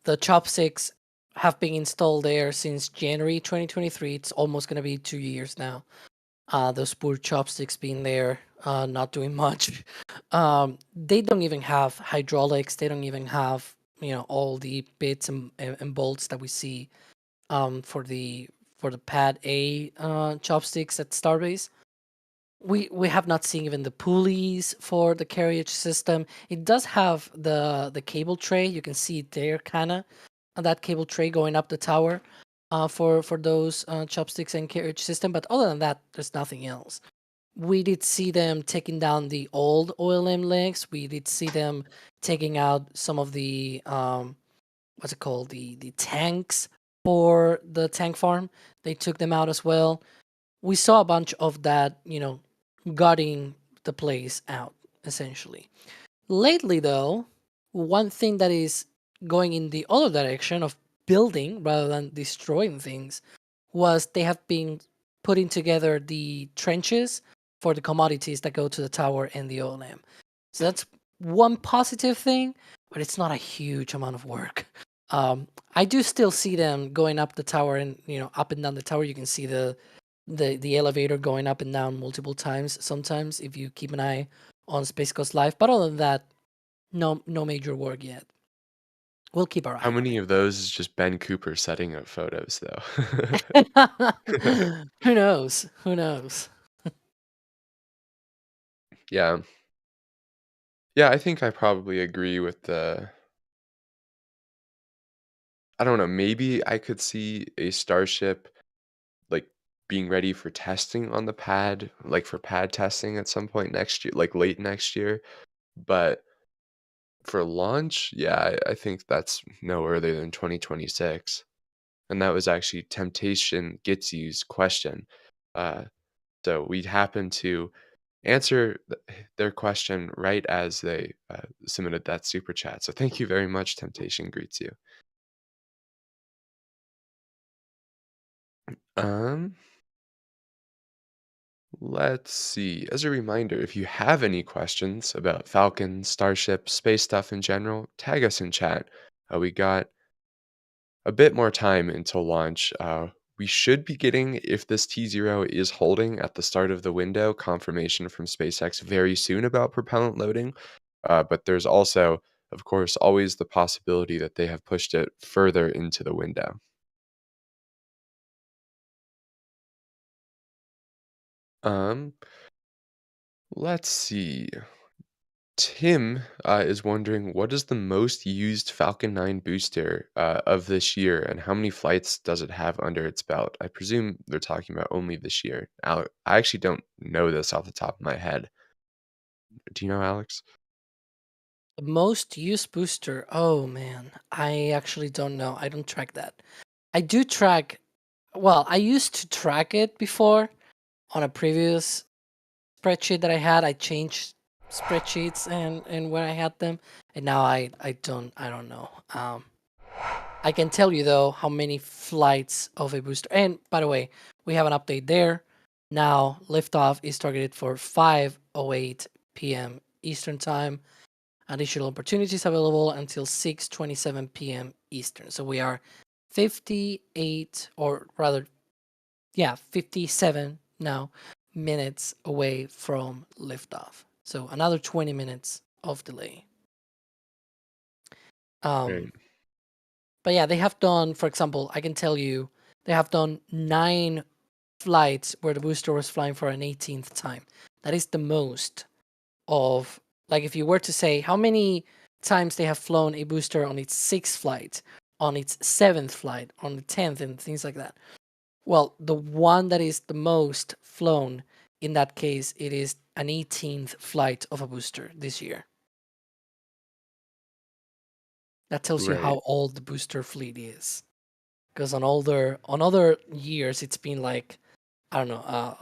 S8: The chopsticks have been installed there since January 2023. It's almost going to be 2 years now. Those poor chopsticks being there, not doing much. They don't even have hydraulics. They don't even have, all the bits and bolts that we see for the pad A chopsticks at Starbase. We have not seen even the pulleys for the carriage system. It does have the cable tray. You can see it there, kinda, that cable tray going up the tower for those chopsticks and carriage system. But other than that, there's nothing else. We did see them taking down the old OLM legs. We did see them taking out some of the what's it called, the tanks for the tank farm. They took them out as well. We saw a bunch of that, gutting the place out, essentially. Lately, though, one thing that is going in the other direction of building rather than destroying things was they have been putting together the trenches for the commodities that go to the tower and the OLM. So that's one positive thing, but it's not a huge amount of work. I do still see them going up the tower, and up and down the tower. You can see the elevator going up and down multiple times sometimes if you keep an eye on Space Coast Live. But other than that, no major work yet. We'll keep our eye
S6: How
S8: on
S6: many of those is just Ben Cooper setting up photos, though?
S8: it. Who knows? Who knows?
S6: Yeah. Yeah, I think I probably agree with the I don't know, maybe I could see a Starship, like, being ready for testing on the pad, like, for pad testing at some point next year, like, late next year, but for launch, yeah, I think that's no earlier than 2026, and that was actually Temptation Gitsy's question. Uh, so we happened to answer their question right as they submitted that super chat. So thank you very much, Temptation greets you. Um, let's see. As a reminder, if you have any questions about Falcon, Starship, space stuff in general, tag us in chat. We got a bit more time until launch. We should be getting, if this T0 is holding at the start of the window, confirmation from SpaceX very soon about propellant loading. But there's also, of course, always the possibility that they have pushed it further into the window. Um, let's see. Tim is wondering what is the most used Falcon 9 booster of this year, and how many flights does it have under its belt? I presume they're talking about only this year. I actually don't know this off the top of my head. Do you know, Alex?
S8: The most used booster. Oh man, I actually don't know. I don't track that. I do track. Well, I used to track it before on a previous spreadsheet that I had. I changed spreadsheets and where I had them, and now I don't know. I can tell you though how many flights of a booster. And by the way, we have an update there. Now liftoff is targeted for 5:08 p.m. Eastern time. Additional opportunities available until 6:27 p.m. Eastern. So we are 58, or rather, yeah, 57 now minutes away from liftoff. So another 20 minutes of delay.
S6: Right.
S8: But yeah, they have done, for example, I can tell you, they have done 9 flights where the booster was flying for an 18th time. That is the most of, like, if you were to say how many times they have flown a booster on its 6th flight, on its 7th flight, on the 10th, and things like that. Well, the one that is the most flown in that case, it is an 18th flight of a booster this year. That tells you how
S6: Right.
S8: old the booster fleet is. Because on other years, it's been like, I don't know,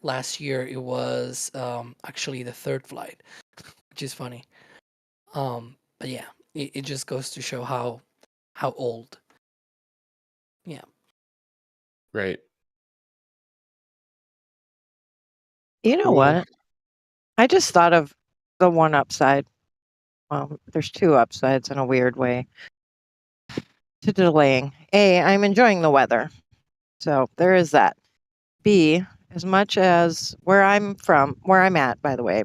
S8: last year it was actually the 3rd flight, which is funny. But yeah, it just goes to show how old. Yeah.
S6: Right.
S9: You know
S6: Cool.
S9: what? I just thought of the one upside. Well, there's 2 upsides in a weird way to delaying. A, I'm enjoying the weather. So there is that. B, as much as where I'm at, by the way,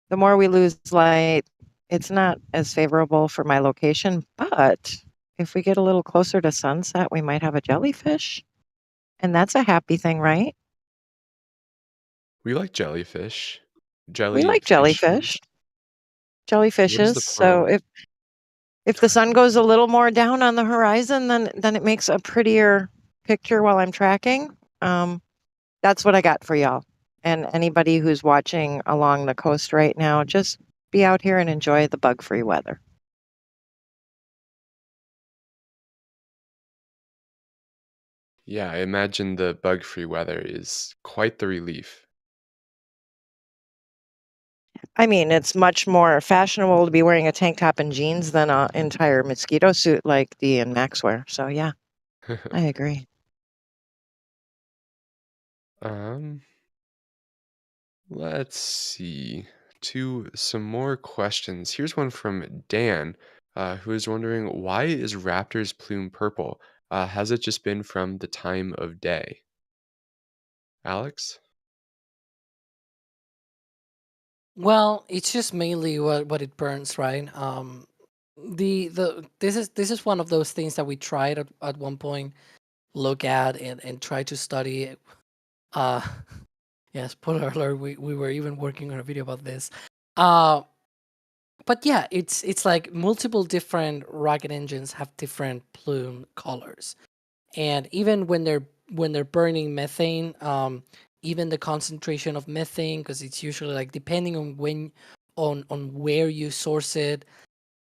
S9: the more we lose light, it's not as favorable for my location. But if we get a little closer to sunset, we might have a jellyfish. And that's a happy thing, right?
S6: We like jellyfish.
S9: We like
S6: Jellyfishes. What is
S9: jellyfishes.
S6: the
S9: So
S6: plural?
S9: if the sun goes a little more down on the horizon, then it makes a prettier picture while I'm tracking. That's what I got for y'all. And anybody who's watching along the coast right now, just be out here and enjoy the bug-free weather.
S6: Yeah, I imagine the bug-free weather is quite the relief.
S9: I mean, it's much more fashionable to be wearing a tank top and jeans than an entire mosquito suit like Dee and Max wear. So yeah, I agree.
S6: Um, let's see. To some more questions. Here's one from Dan, who is wondering why is Raptor's plume purple? Has it just been from the time of day? Alex?
S8: Well, it's just mainly what it burns, right? This is one of those things that we tried at one point look at and try to study. Uh, yeah, spoiler alert, we were even working on a video about this. But yeah, it's like multiple different rocket engines have different plume colors, and even when they're burning methane, even the concentration of methane, because it's usually like depending on when on where you source it,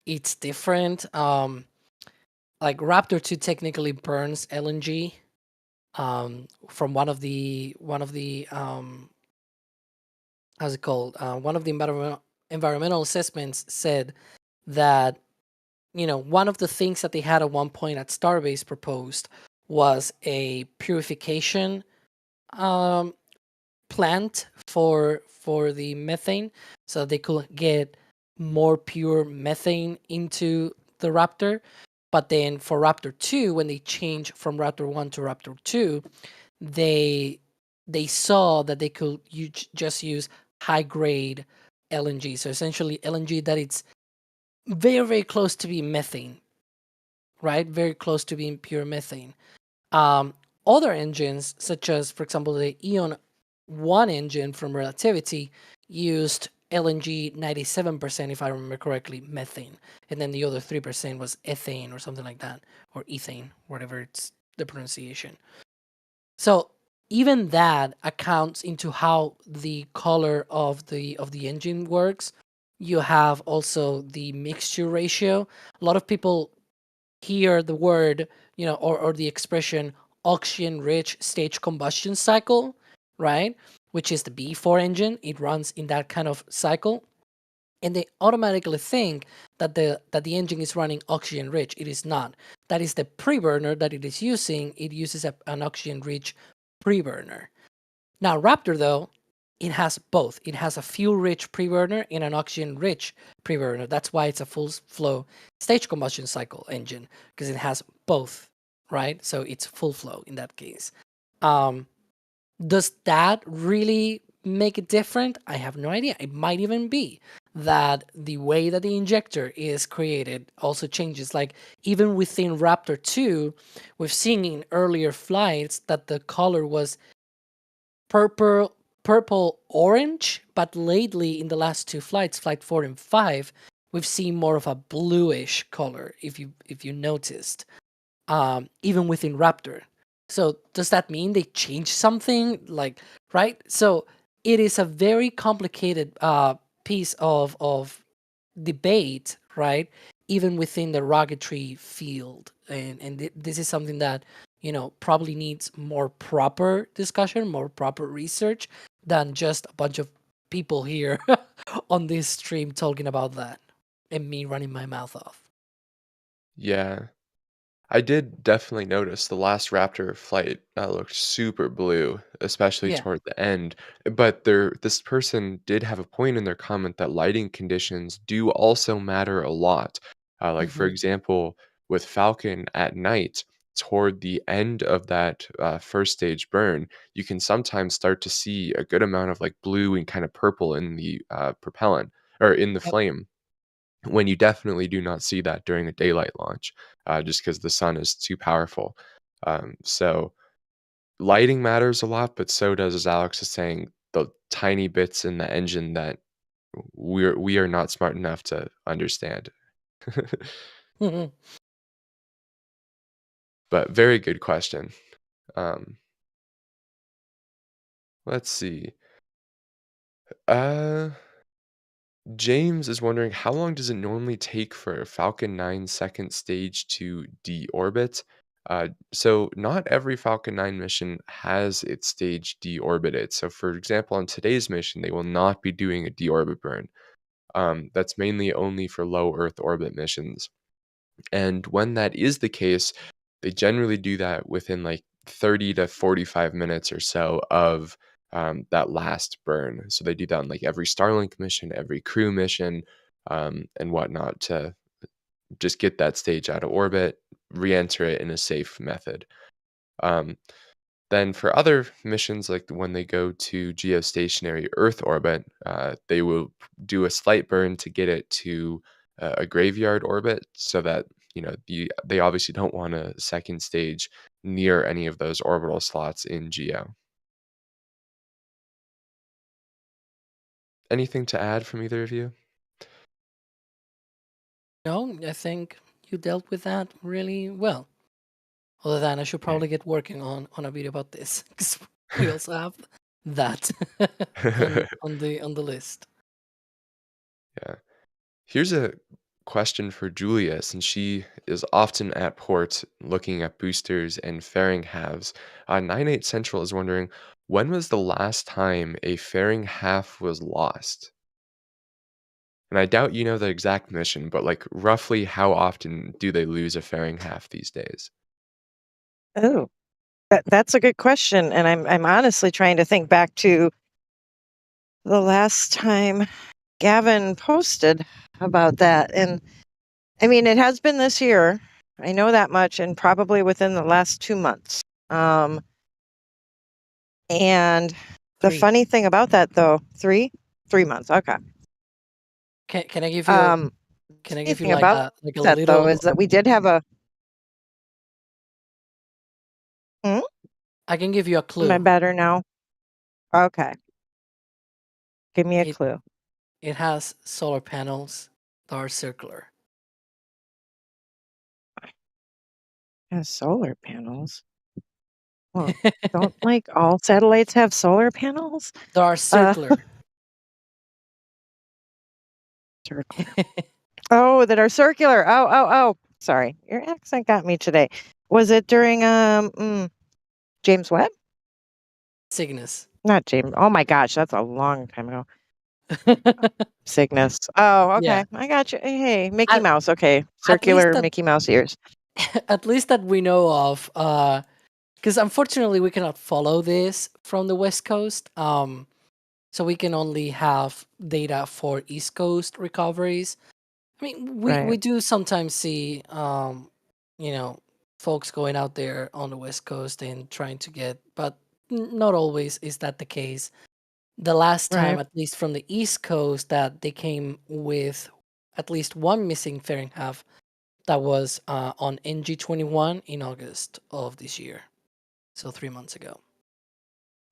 S8: it's different. Like Raptor 2 technically burns LNG from one of the how's it called? One of the environmental assessments said that, one of the things that they had at one point at Starbase proposed was a purification um, plant for the methane, so they could get more pure methane into the Raptor. But then for Raptor 2, when they changed from Raptor 1 to Raptor 2, they they saw that they could just use high grade LNG. So essentially LNG that it's very, very close to being methane, right? Very close to being pure methane. Um, Other engines, such as, for example, the Eon 1 engine from Relativity, used LNG 97%, if I remember correctly, methane. And then the other 3% was ethane or something like that, or ethane, whatever it's the pronunciation. So even that accounts into how the color of the engine works. You have also the mixture ratio. A lot of people hear the word, or the expression oxygen rich stage combustion cycle, right? Which is the B4 engine. It runs in that kind of cycle. And they automatically think that the engine is running oxygen rich. It is not. That is the preburner that it is using. It uses an oxygen rich preburner. Now Raptor, though, it has both. It has a fuel rich preburner and an oxygen rich preburner. That's why it's a full flow stage combustion cycle engine, because it has both, right? So it's full flow in that case. Does that really make it different? I have no idea. It might even be that the way that the injector is created also changes. Like even within Raptor 2, we've seen in earlier flights that the color was purple orange, but lately in the last two flights, flight 4 and 5, we've seen more of a bluish color, if you noticed, even within Raptor. So does that mean they changed something, like, right? So it is a very complicated piece of debate, right? Even within the rocketry field, and this is something that probably needs more proper discussion, more proper research than just a bunch of people here on this stream talking about that and me running my mouth off.
S6: Yeah. I did definitely notice the last Raptor flight looked super blue, especially
S8: Yeah.
S6: toward the end. But this person did have a point in their comment that lighting conditions do also matter a lot. Like for
S8: Hmm.
S6: example, with Falcon at night, toward the end of that first stage burn, you can sometimes start to see a good amount of like blue and kind of purple in the propellant or in the
S8: Yep.
S6: flame, when you definitely do not see that during a daylight launch, just because the sun is too powerful. So lighting matters a lot, but so does, as Alex is saying, the tiny bits in the engine that we are not smart enough to understand. But very good question. Um, let's see. Uh, James is wondering how long does it normally take for a Falcon 9 second stage to deorbit? So not every Falcon 9 mission has its stage deorbited. So for example, on today's mission, they will not be doing a deorbit burn. That's mainly only for low Earth orbit missions. And when that is the case, they generally do that within like 30 to 45 minutes or so of that last burn. So they do that on like every Starlink mission, every crew mission, and whatnot, to just get that stage out of orbit, re-enter it in a safe method. Um, then for other missions, like when they go to geostationary Earth orbit, they will do a slight burn to get it to a graveyard orbit, so that they obviously don't want a second stage near any of those orbital slots in geo. Anything to add from either of you?
S8: No, I think you dealt with that really well. Other than I should probably get working on a video about this because we also have that on the list.
S6: Yeah. Here's a question for Julia, since she is often at port looking at boosters and fairing halves. 98 Central is wondering, when was the last time a fairing half was lost? And I doubt you know the exact mission, but like roughly how often do they lose a fairing half these days?
S9: Oh, that's a good question, and I'm honestly trying to think back to the last time Gavin posted about that, and I mean it has been this year. I know that much, and probably within the last 2 months. And the
S8: 3.
S9: funny thing about that, though, 3 months. Okay.
S8: Can I give you can I
S9: Funny
S8: give you
S9: thing
S8: like
S9: about
S8: a
S9: that though is
S8: little?
S9: that we did have a. Hmm?
S8: I can give you a
S9: Am I
S8: clue.
S9: better now? Okay. Give me a
S8: It
S9: clue.
S8: it has solar panels that are circular.
S9: Has solar panels. Well, don't like all satellites have solar panels?
S8: They are
S9: Uh,
S8: circular.
S9: circular. Oh, that are circular. Oh. Sorry, your accent got me today. Was it during James Webb?
S8: Cygnus.
S9: Not James. Oh my gosh, that's a long time ago. Cygnus. Oh,
S8: Yeah.
S9: okay. I got you. Hey, Mickey
S8: At,
S9: Mouse. Okay.
S8: at least
S9: Circular
S8: that
S9: Mickey Mouse ears.
S8: at least that we know of. Because unfortunately we cannot follow this from the West Coast. So we can only have data for East Coast recoveries. I mean, we
S9: Right.
S8: do sometimes see you know, folks going out there on the West Coast and trying to get, but not always is that the case. The last time,
S9: Right.
S8: at least from the East Coast, that they came with at least one missing fairing half, that was on NG21 in August of this year, so 3 months ago.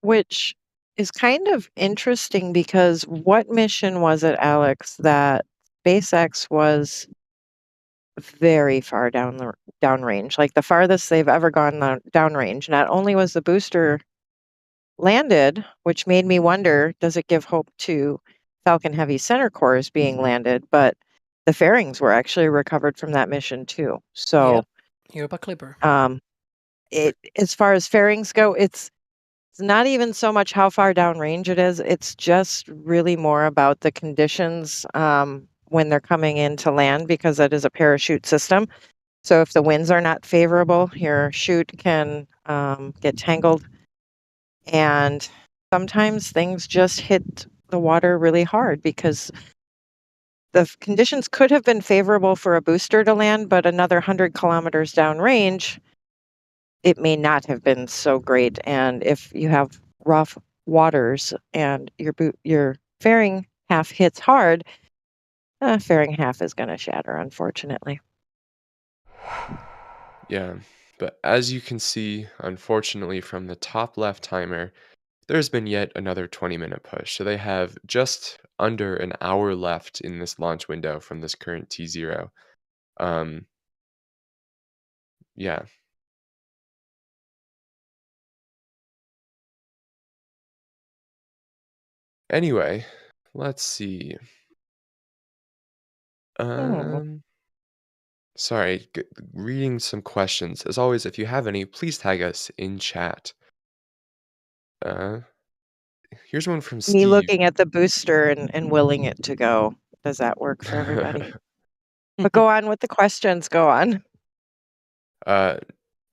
S9: Which is kind of interesting because what mission was it, Alex, that SpaceX was very far downrange, like the farthest they've ever gone downrange. Not only was the booster landed, which made me wonder, does it give hope to Falcon Heavy center cores being landed? But the fairings were actually recovered from that mission too. So,
S8: Yep, Europa Clipper.
S9: it as far as fairings go, it's not even so much how far downrange it is. It's just really more about the conditions when they're coming in to land because it is a parachute system. So if the winds are not favorable, your chute can get tangled, and sometimes things just hit the water really hard because the conditions could have been favorable for a booster to land, but another 100 kilometers downrange, it may not have been so great. And if you have rough waters and your fairing half hits hard, fairing half is going to shatter, unfortunately.
S6: Yeah, but as you can see, unfortunately, from the top left timer, there's been yet another 20-minute push. So they have just under an hour left in this launch window from this current T0. Um, yeah. Anyway, let's see.
S9: Hmm.
S6: Sorry, reading some questions. As always, if you have any, please tag us in chat. Uh, here's one from
S9: Me
S6: Steve.
S9: looking at the booster and willing it to go. Does that work for everybody? But go on with the questions. Go on.
S6: uh,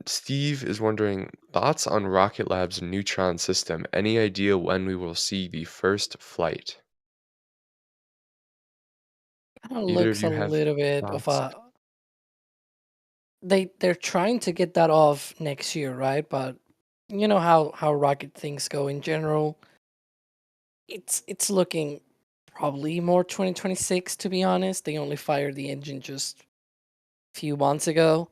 S6: Steve is wondering, thoughts on Rocket Lab's neutron system? Any idea when we will see the first flight?
S8: Kind of
S6: Either of
S8: looks a
S6: you have
S8: little bit of
S6: thoughts?
S8: a. They're trying to get that off next year, right? But you know how rocket things go in general. It's looking probably more 2026, to be honest. They only fired the engine just a few months ago.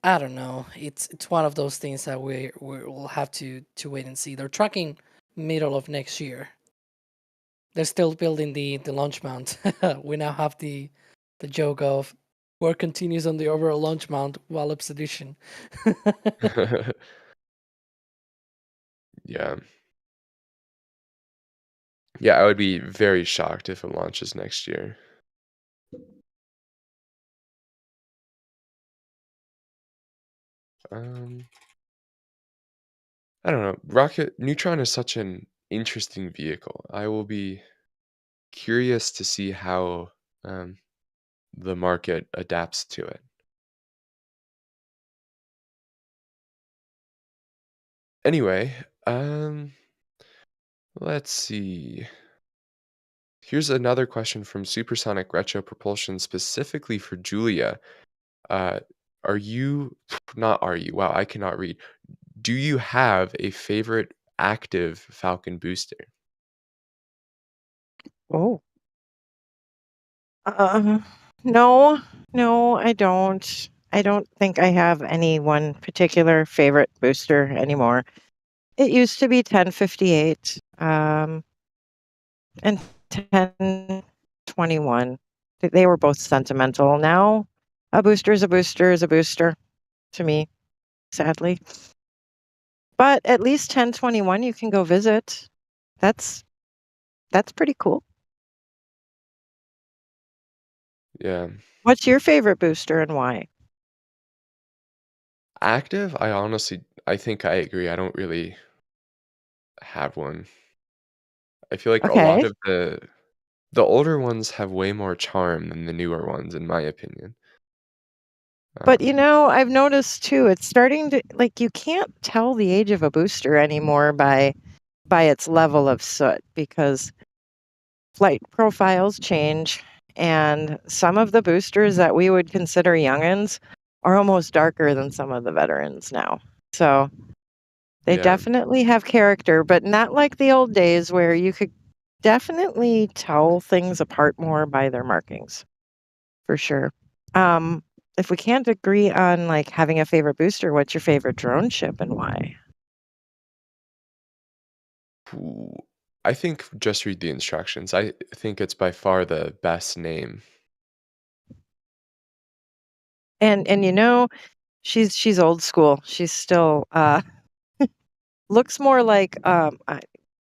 S8: I don't know. It's one of those things that we'll have to wait and see. They're tracking middle of next year. They're still building the launch mount. We now have the the joke of work continues on the overall launch mount while expedition.
S6: Yeah. Yeah, I would be very shocked if it launches next year. Um, I don't know. Rocket Neutron is such an interesting vehicle. I will be curious to see how the market adapts to it. Anyway, let's see. Here's another question from Supersonic Retro Propulsion specifically for Julia. Uh, are you, not are you, wow, I cannot read. Do you have a favorite active Falcon booster?
S9: Oh. Uh, no, no, I don't. I don't think I have any one particular favorite booster anymore. It used to be 1058 and 1021. They were both sentimental. Now, a booster is a booster is a booster to me, sadly. But at least 1021 you can go visit. That's pretty cool.
S6: Yeah.
S9: What's your favorite booster and why?
S6: Active, I think I agree. I don't really have one. I feel like a lot
S9: Okay.
S6: of the older ones have way more charm than the newer ones, in my opinion.
S9: But
S6: Um,
S9: I've noticed too, it's starting to like you can't tell the age of a booster anymore by its level of soot because flight profiles change and some of the boosters that we would consider youngins are almost darker than some of the veterans now. So they
S6: yeah,
S9: definitely have character, but not like the old days where you could definitely tell things apart more by their markings, for sure. Um, if we can't agree on like having a favorite booster, what's your favorite drone ship and why?
S6: Ooh, I think just read the instructions. I think it's by far the best name.
S9: And she's old school. She's still looks more like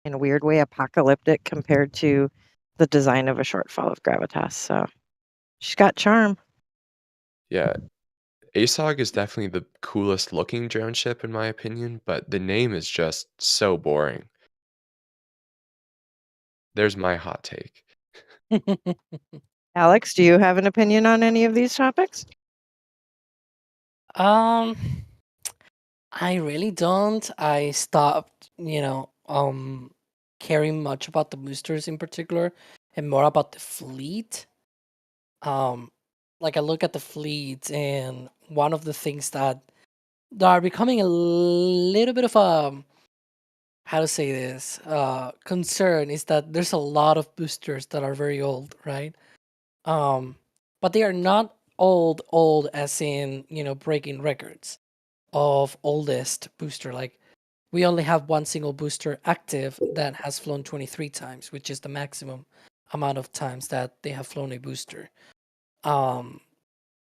S9: in a weird way apocalyptic compared to the design of a shortfall of Gravitas. So she's got charm.
S6: Yeah, ASOG is definitely the coolest looking drone ship in my opinion, but the name is just so boring. There's my hot take.
S9: Alex, do you have an opinion on any of these topics?
S8: um, I really don't. I stopped, caring much about the boosters in particular and more about the fleet. Um, like I look at the fleet and one of the things that are becoming a little bit of a how to say this concern is that there's a lot of boosters that are very old, right? Um, but they are not old as in, breaking records of oldest booster. Like we only have one single booster active that has flown 23 times, which is the maximum amount of times that they have flown a booster. Um,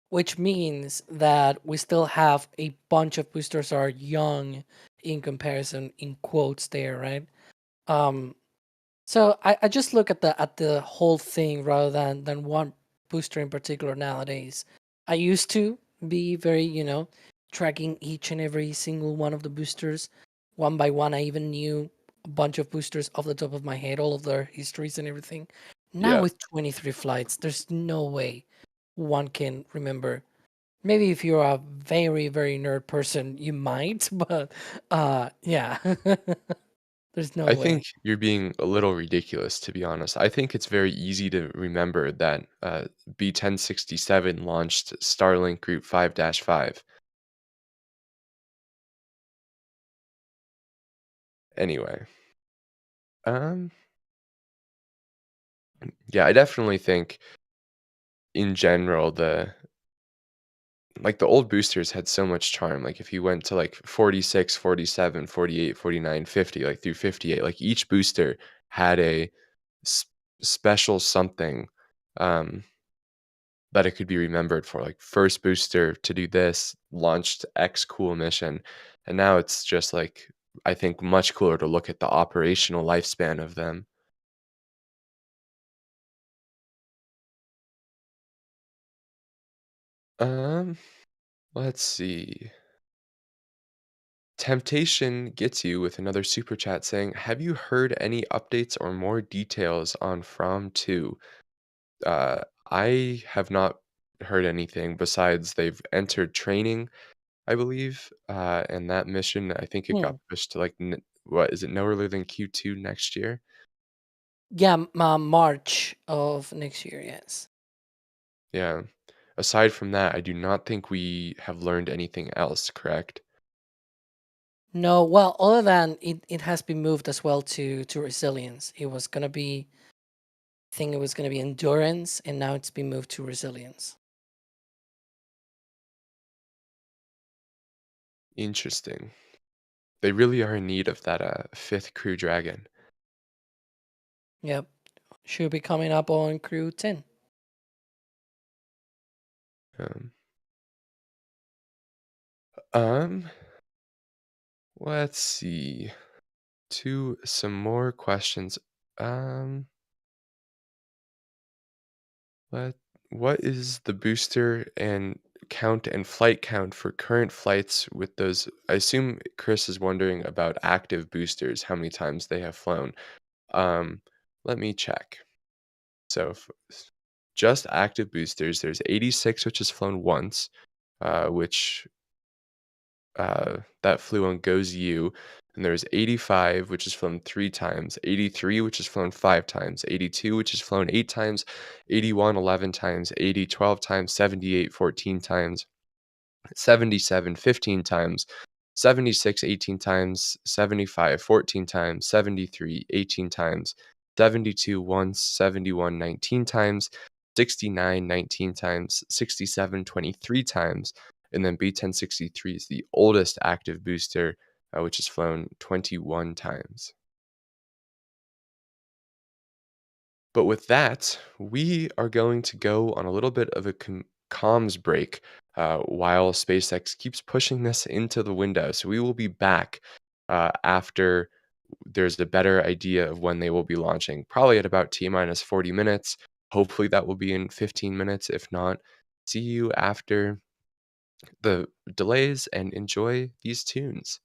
S8: which means that we still have a bunch of boosters that are young in comparison, in quotes there, right? Um, so I just look at the whole thing rather than one booster in particular nowadays. I used to be very, tracking each and every single one of the boosters one by one. I even knew a bunch of boosters off the top of my head, all of their histories and everything. Now
S6: Yeah.
S8: with 23 flights, there's no way one can remember. Maybe if you're a very, very nerd person, you might, but yeah. There's no
S6: I
S8: way.
S6: think you're being a little ridiculous, to be honest. I think it's very easy to remember that B1067 launched Starlink Group 5-5. Anyway, um, yeah, I definitely think in general the old boosters had so much charm. Like if you went to like 46, 47, 48, 49, 50, like through 58, like each booster had a s- special something um that it could be remembered for, like first booster to do this, launched X cool mission, and now it's just like I think much cooler to look at the operational lifespan of them. Um, let's see. Temptation gets you with another super chat saying, "Have you heard any updates or more details on From 2?" Uh, I have not heard anything besides they've entered training, I believe, and that mission, I think it
S8: Hmm.
S6: got pushed to like what is it, no earlier than Q2 next year?
S8: Yeah, March of next year. Yes.
S6: Yeah. Aside from that, I do not think we have learned anything else, correct?
S8: No, well, other than it has been moved as well to resilience. It was gonna be, I think it was gonna be endurance, and now it's been moved to resilience.
S6: Interesting. They really are in need of that fifth Crew Dragon.
S8: Yep, should be coming up on Crew 10.
S6: Um, um, let's see. To some more questions. Um, what what is the booster and count and flight count for current flights with those? I assume Chris is wondering about active boosters, how many times they have flown. Um, let me check. So just active boosters, there's 86, which has flown once, which that flew on Goes U. And there's 85, which has flown 3 times, 83, which has flown 5 times, 82, which has flown 8 times, 81, 11 times, 80, 12 times, 78, 14 times, 77, 15 times, 76, 18 times, 75, 14 times, 73, 18 times, 72 once, 71, 19 times, 69, 19 times, 67, 23 times, and then B1063 is the oldest active booster, which has flown 21 times. But with that, we are going to go on a little bit of a comms break while SpaceX keeps pushing this into the window. So we will be back after there's a better idea of when they will be launching, probably at about T minus 40 minutes. Hopefully that will be in 15 minutes. If not, see you after the delays and enjoy these tunes.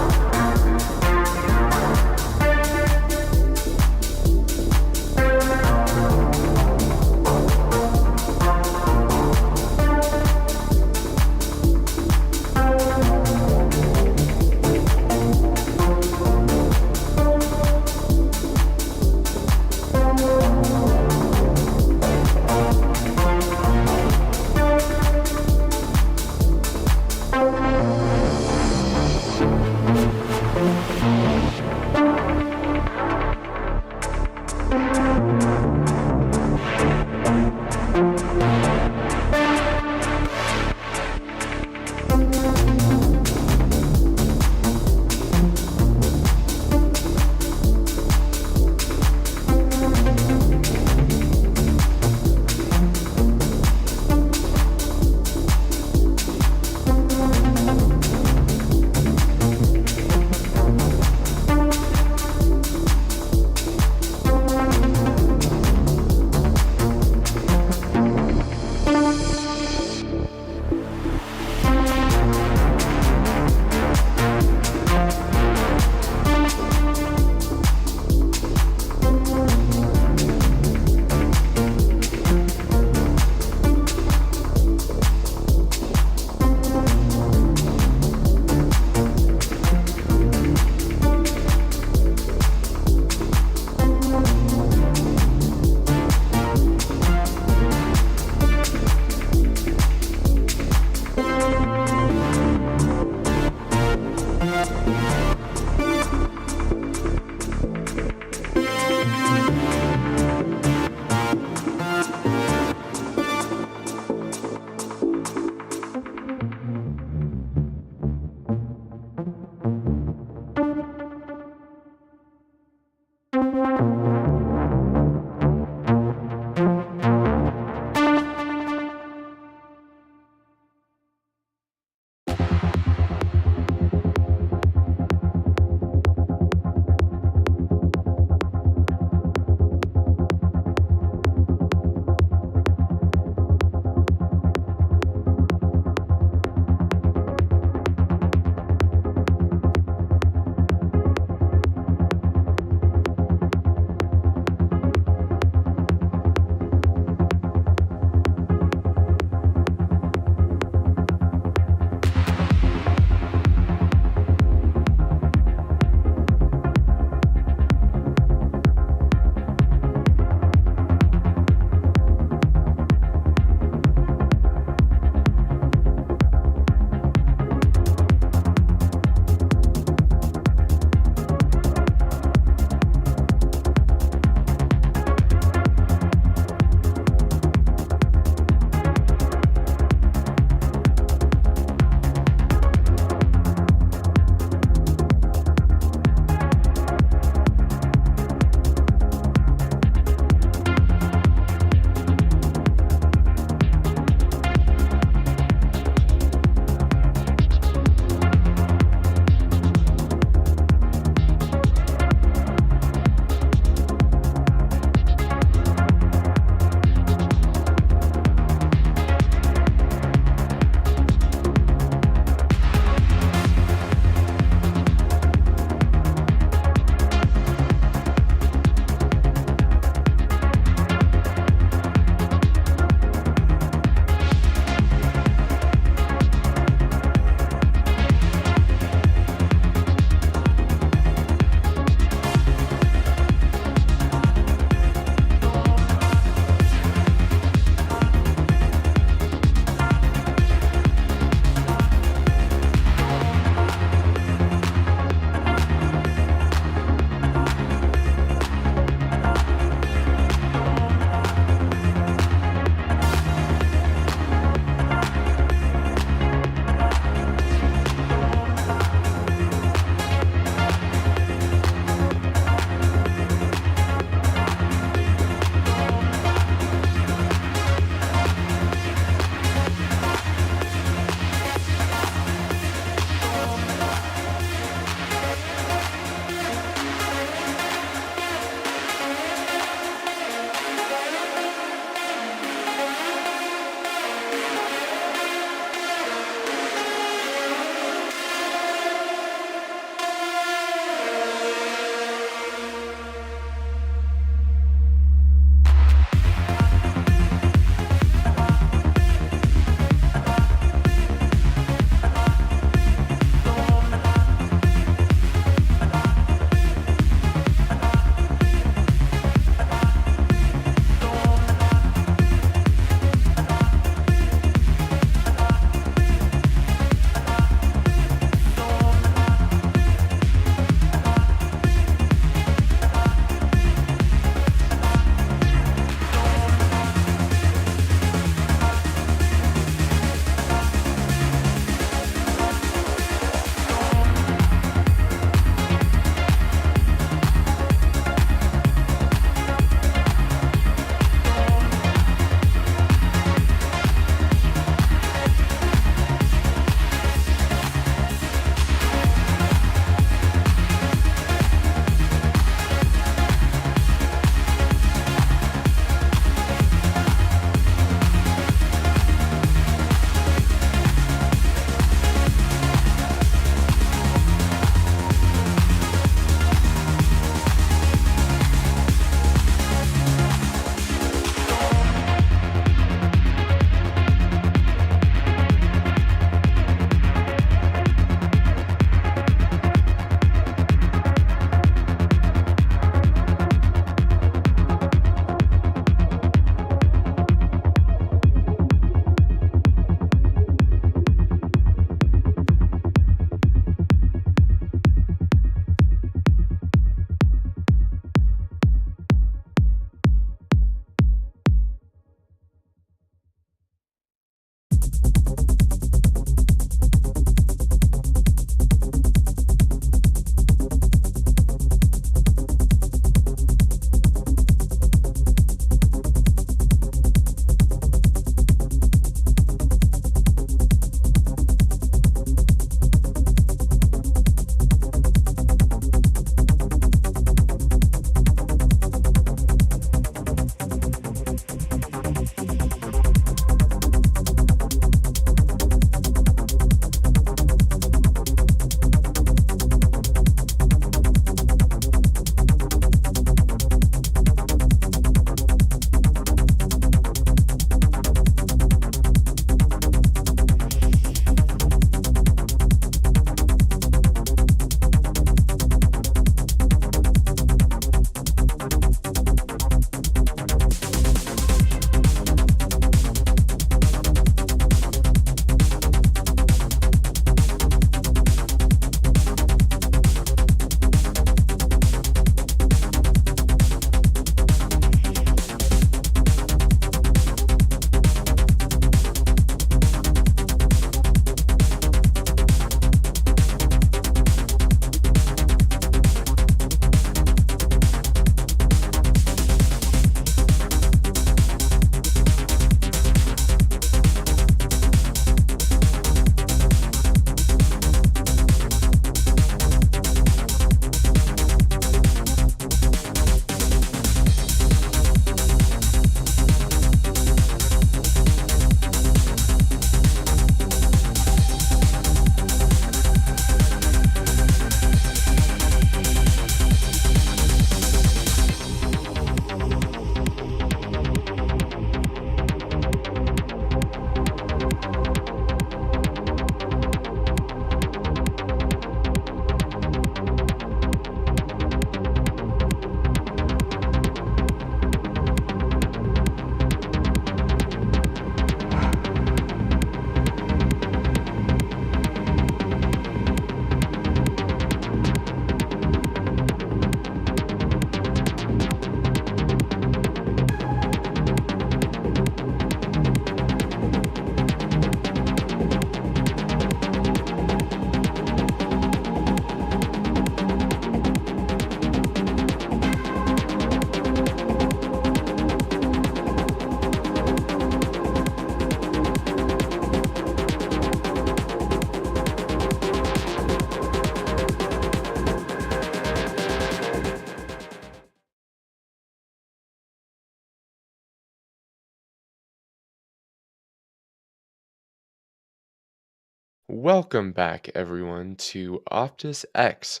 S6: Welcome back, everyone, to Optus-X.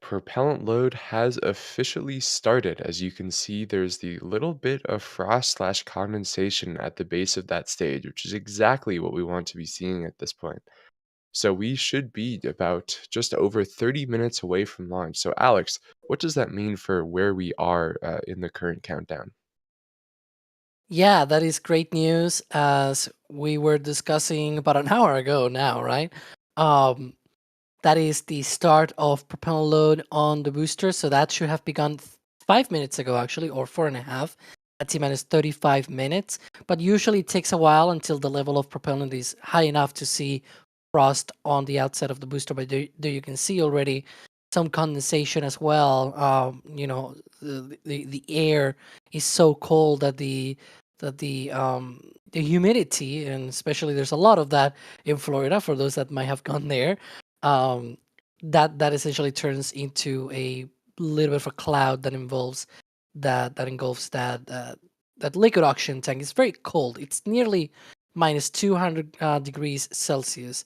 S6: Propellant load has officially started. As you can see, there's the little bit of frost slash condensation at the base of that stage, which is exactly what we want to be seeing at this point. So we should be about just over 30 minutes away from launch. So Alex, what does that mean for where we are in the current countdown?
S8: Yeah, that is great news. As we were discussing about an hour ago now, right? Um, that is the start of propellant load on the booster. So that should have begun 5 minutes ago, actually, or 4.5 at T minus 35 minutes. But usually it takes a while until the level of propellant is high enough to see frost on the outside of the booster. But there you can see already some condensation as well. The air is so cold that the humidity, and especially there's a lot of that in Florida for those that might have gone there, um, that essentially turns into a little bit of a cloud that involves that engulfs that liquid oxygen tank. It's very cold. It's nearly minus 200 degrees Celsius,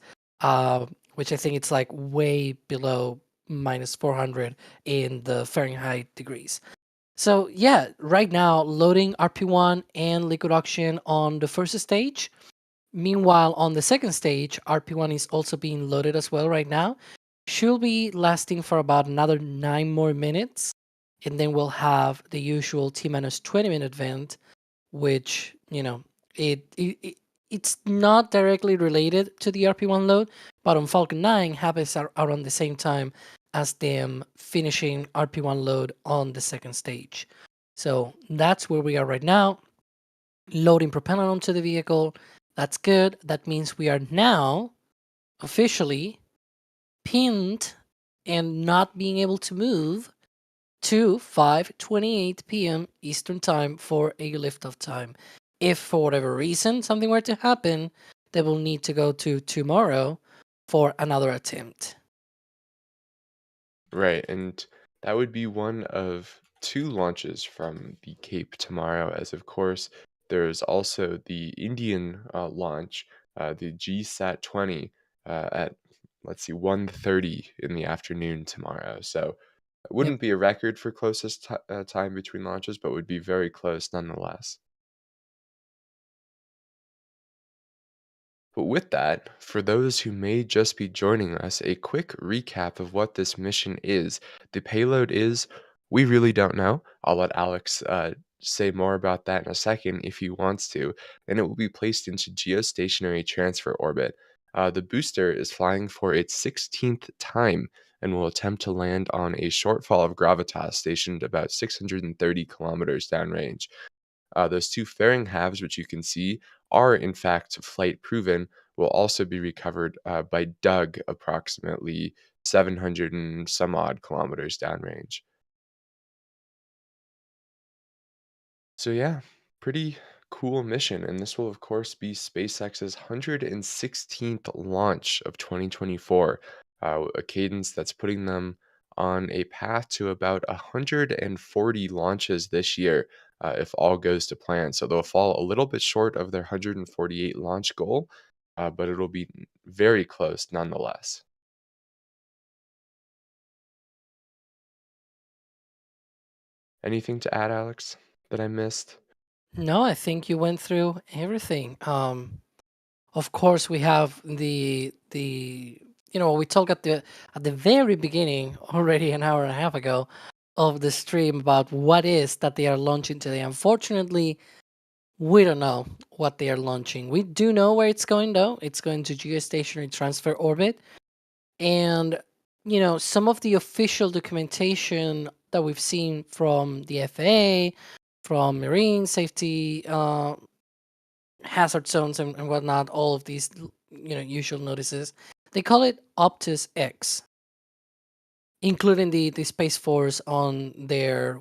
S8: which I think it's like way below minus 400 in the Fahrenheit degrees. So yeah, right now loading RP1 and liquid oxygen on the first stage. Meanwhile, on the second stage, RP1 is also being loaded as well right now. Should be lasting for about another 9 more minutes. And then we'll have the usual T minus 20-minute vent, which, it's not directly related to the RP1 load, but on Falcon 9 happens around the same time as them finishing RP1 load on the second stage. So that's where we are right now. Loading propellant onto the vehicle. That's good. That means we are now officially pinned and not being able to move to 5:28 p.m. Eastern Time for a liftoff time. If for whatever reason something were to happen, they will need to go to tomorrow for another attempt.
S6: Right, and that would be one of two launches from the Cape tomorrow, as of course, there's also the Indian launch, the GSAT-20, at, let's see, 1:30 in the afternoon tomorrow. So it
S8: Yep.
S6: wouldn't be a record for closest time between launches, but would be very close nonetheless. But with that, for those who may just be joining us, a quick recap of what this mission is. The payload is, we really don't know. I'll let Alex say more about that in a second if he wants to. And it will be placed into geostationary transfer orbit. The booster is flying for its 16th time and will attempt to land on a shortfall of Gravitas stationed about 630 kilometers downrange. Those two fairing halves, which you can see, are in fact flight proven, will also be recovered by Doug approximately 700 and some odd kilometers downrange. So yeah, pretty cool mission, and this will of course be SpaceX's 116th launch of 2024, a cadence that's putting them on a path to about 140 launches this year, if all goes to plan. So they'll fall a little bit short of their 148 launch goal, but it'll be very close nonetheless. Anything to add, Alex, that I missed?
S8: No, I think you went through everything. Of course, we have we talked at the very beginning already an hour and a half ago of the stream about what is that they are launching today. Unfortunately, we don't know what they are launching. We do know where it's going though. It's going to geostationary transfer orbit, and some of the official documentation that we've seen from the FAA, from marine safety hazard zones and whatnot, all of these usual notices, they call it Optus-X, including the Space Force on their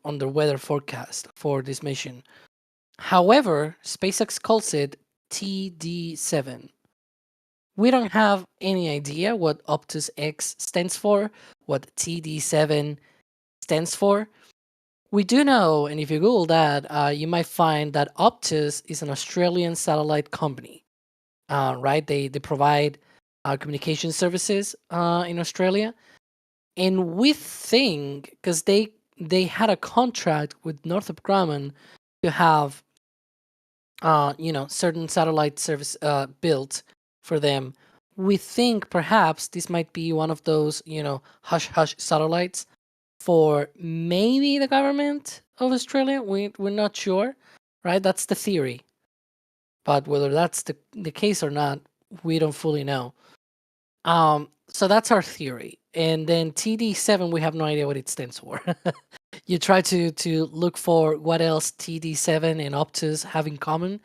S8: on their weather forecast for this mission. However, SpaceX calls it TD7. We don't have any idea what Optus-X stands for, what TD7 stands for. We do know, and if you Google that, you might find that Optus is an Australian satellite company. right? They provide communication services in Australia, and we think because they had a contract with Northrop Grumman to have certain satellite service built for them. We think perhaps this might be one of those hush hush satellites for maybe the government of Australia. We're not sure, right? That's the theory, but whether that's the case or not, we don't fully know. So that's our theory. And then TD7, we have no idea what it stands for. You try to look for what else TD7 and Optus have in common.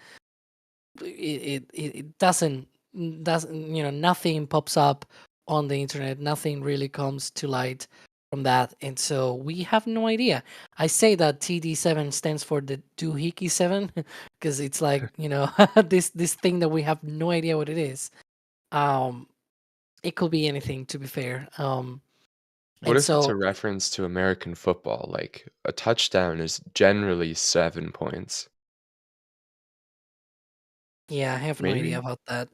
S8: It doesn't nothing pops up on the internet. Nothing really comes to light from that, and so we have no idea. I say that TD7 stands for the doohickey 7 because it's like this thing that we have no idea what it is. It could be anything, to be fair.
S6: What
S8: And
S6: if it's a
S8: so
S6: reference to American football? Like a touchdown is generally 7 points.
S8: yeah, I have no idea
S6: Maybe?
S8: about that.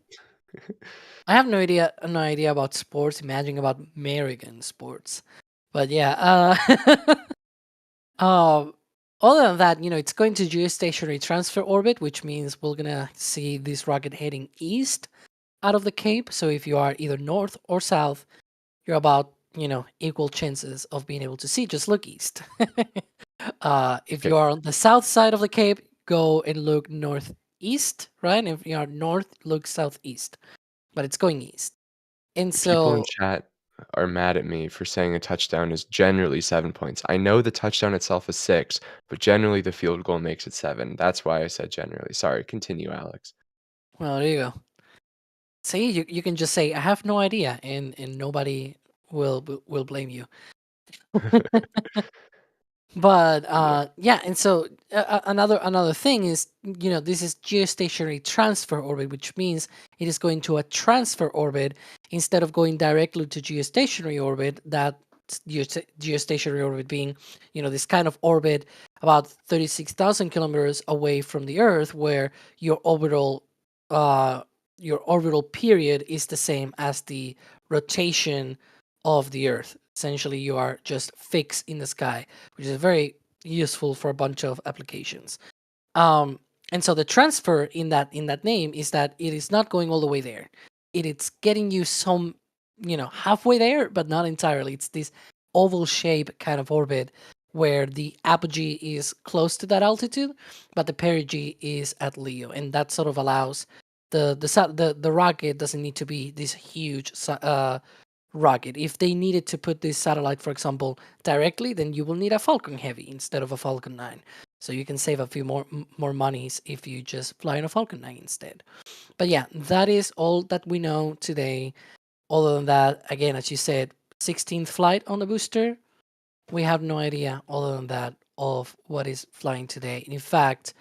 S8: I have no idea about sports. Imagine about American sports, but yeah. Um, Other than that, it's going to geostationary transfer orbit, which means we're gonna see this rocket heading east out of the Cape. So if you are either north or south, you're about equal chances of being able to see. Just look east. If
S6: Okay.
S8: you are on the south side of the Cape, go and look northeast, right? If you are north, look southeast. But it's going east, and
S6: People in
S8: so
S6: chat are mad at me for saying a touchdown is generally 7 points. I know the touchdown itself is 6, but generally the field goal makes it 7. That's why I said generally. Sorry, continue, Alex.
S8: well, there you go. See, you can just say I have no idea, and nobody will blame you. But
S6: Yeah.
S8: yeah, and so another thing is this is geostationary transfer orbit, which means it is going to a transfer orbit instead of going directly to geostationary orbit. That geostationary orbit being this kind of orbit about 36,000 kilometers away from the Earth, where uh, your orbital period is the same as the rotation of the Earth. Essentially, you are just fixed in the sky, which is very useful for a bunch of applications. And so the transfer in that name is that it is not going all the way there. It's getting you some, halfway there, but not entirely. It's this oval shape kind of orbit where the apogee is close to that altitude, but the perigee is at Leo, and that sort of allows the rocket doesn't need to be this huge rocket. If they needed to put this satellite, for example, directly, then you will need a Falcon Heavy instead of a Falcon 9. So you can save a few more monies if you just fly on a Falcon 9 instead. But yeah, that is all that we know today. Other than that, again, as you said, 16th flight on the booster. We have no idea other than that of what is flying today. In fact,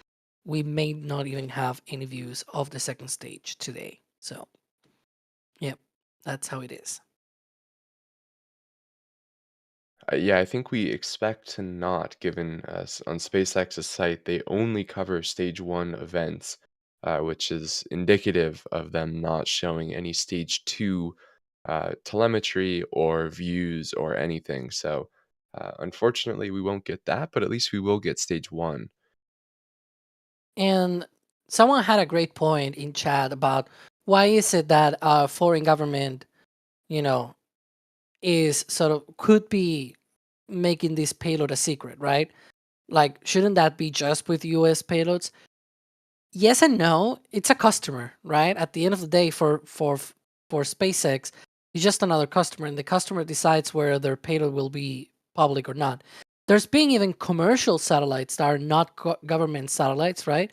S8: we may not even have any views of the second stage today. So, yep, that's how it is.
S6: Yeah, I think we expect to not, given on SpaceX's site, they only cover stage 1 events, which is indicative of them not showing any stage 2 telemetry or views or anything. So, unfortunately, we won't get that, but at least we will get stage 1.
S8: And someone had a great point in chat about why is it that a foreign government, you know, is sort of could be making this payload a secret, right? Like, shouldn't that be just with US payloads? Yes and no. It's a customer, right? At the end of the day, for SpaceX, it's just another customer, and the customer decides whether their payload will be public or not. There's being even commercial satellites that are not government satellites, right?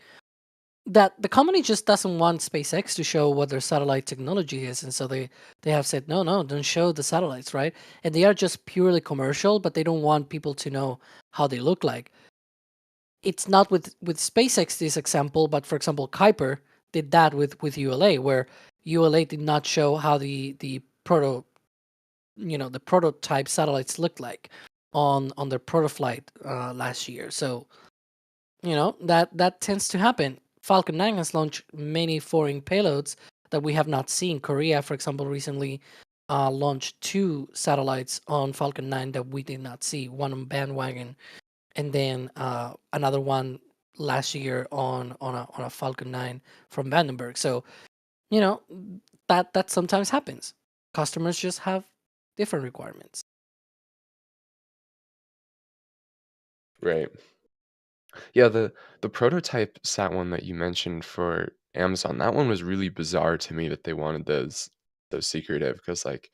S8: That the company just doesn't want SpaceX to show what their satellite technology is, and so they have said no, don't show the satellites, right? And they are just purely commercial, but they don't want people to know how they look like. It's not with SpaceX this example, but for example, Kuiper did that with ULA, where ULA did not show how the the prototype satellites looked like on their protoflight last year. So that tends to happen. Falcon 9 has launched many foreign payloads, that we have not seen. Korea, for example, recently launched 2 satellites on Falcon 9 that we did not see. One on Bandwagon, and then another one last year on a Falcon 9 from Vandenberg. So you know that sometimes happens. Customers just have different requirements.
S6: Right. Yeah, the prototype sat one that you mentioned for Amazon, that one was really bizarre to me that they wanted those secretive because, like,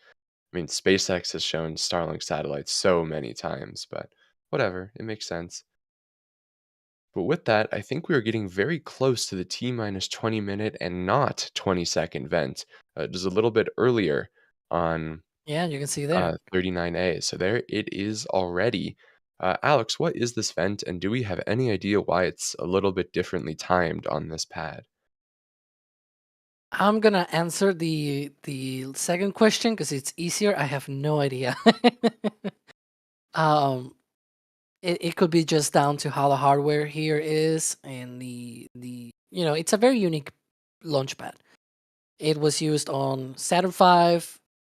S6: I mean, SpaceX has shown Starlink satellites so many times, but whatever, it makes sense. But with that, I think we are getting very close to the T minus 20 minute and not 20-second vent. Just a little bit earlier on
S8: Yeah, you can see there.
S6: 39A. So there it is already. Alex, what is this vent, and do we have any idea why it's a little bit differently timed on this pad?
S8: I'm gonna answer the second question because it's easier. I have no idea. um, it could be just down to how the hardware here is, and it's a very unique launch pad. It was used on Saturn V,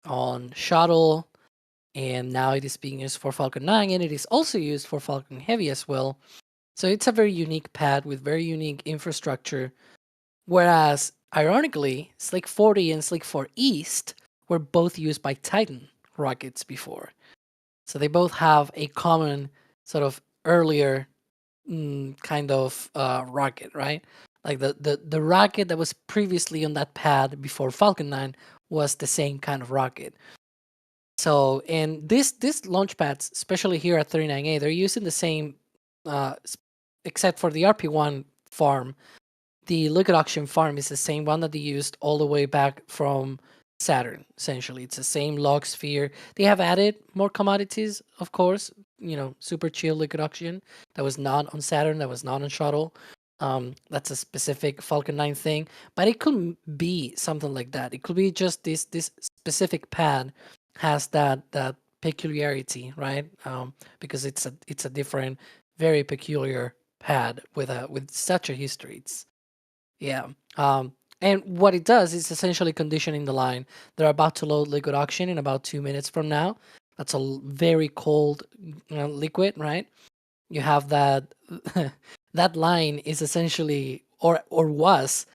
S8: on Shuttle, and now it is being used for Falcon 9, and it is also used for Falcon Heavy as well. So it's a very unique pad with very unique infrastructure. Whereas, ironically, Slick 40 and Slick 4 East were both used by Titan rockets before. So they both have a common sort of earlier kind of rocket, right? Like the rocket that was previously on that pad before Falcon 9 was the same kind of rocket. So, and this launch pads, especially here at 39A, they're using the same, except for the RP1 farm. The liquid oxygen farm is the same one that they used all the way back from Saturn. Essentially, it's the same log sphere. They have added more commodities, of course. Super chill liquid oxygen that was not on Saturn, that was not on Shuttle. That's a specific Falcon 9 thing, but it could be something like that. It could be just this specific pad has that peculiarity, right? Because it's a different, very peculiar pad with such a history. Yeah. And what it does is essentially conditioning the line. They're about to load liquid oxygen in about 2 minutes from now. That's a very cold liquid, right? You have that that line is essentially or was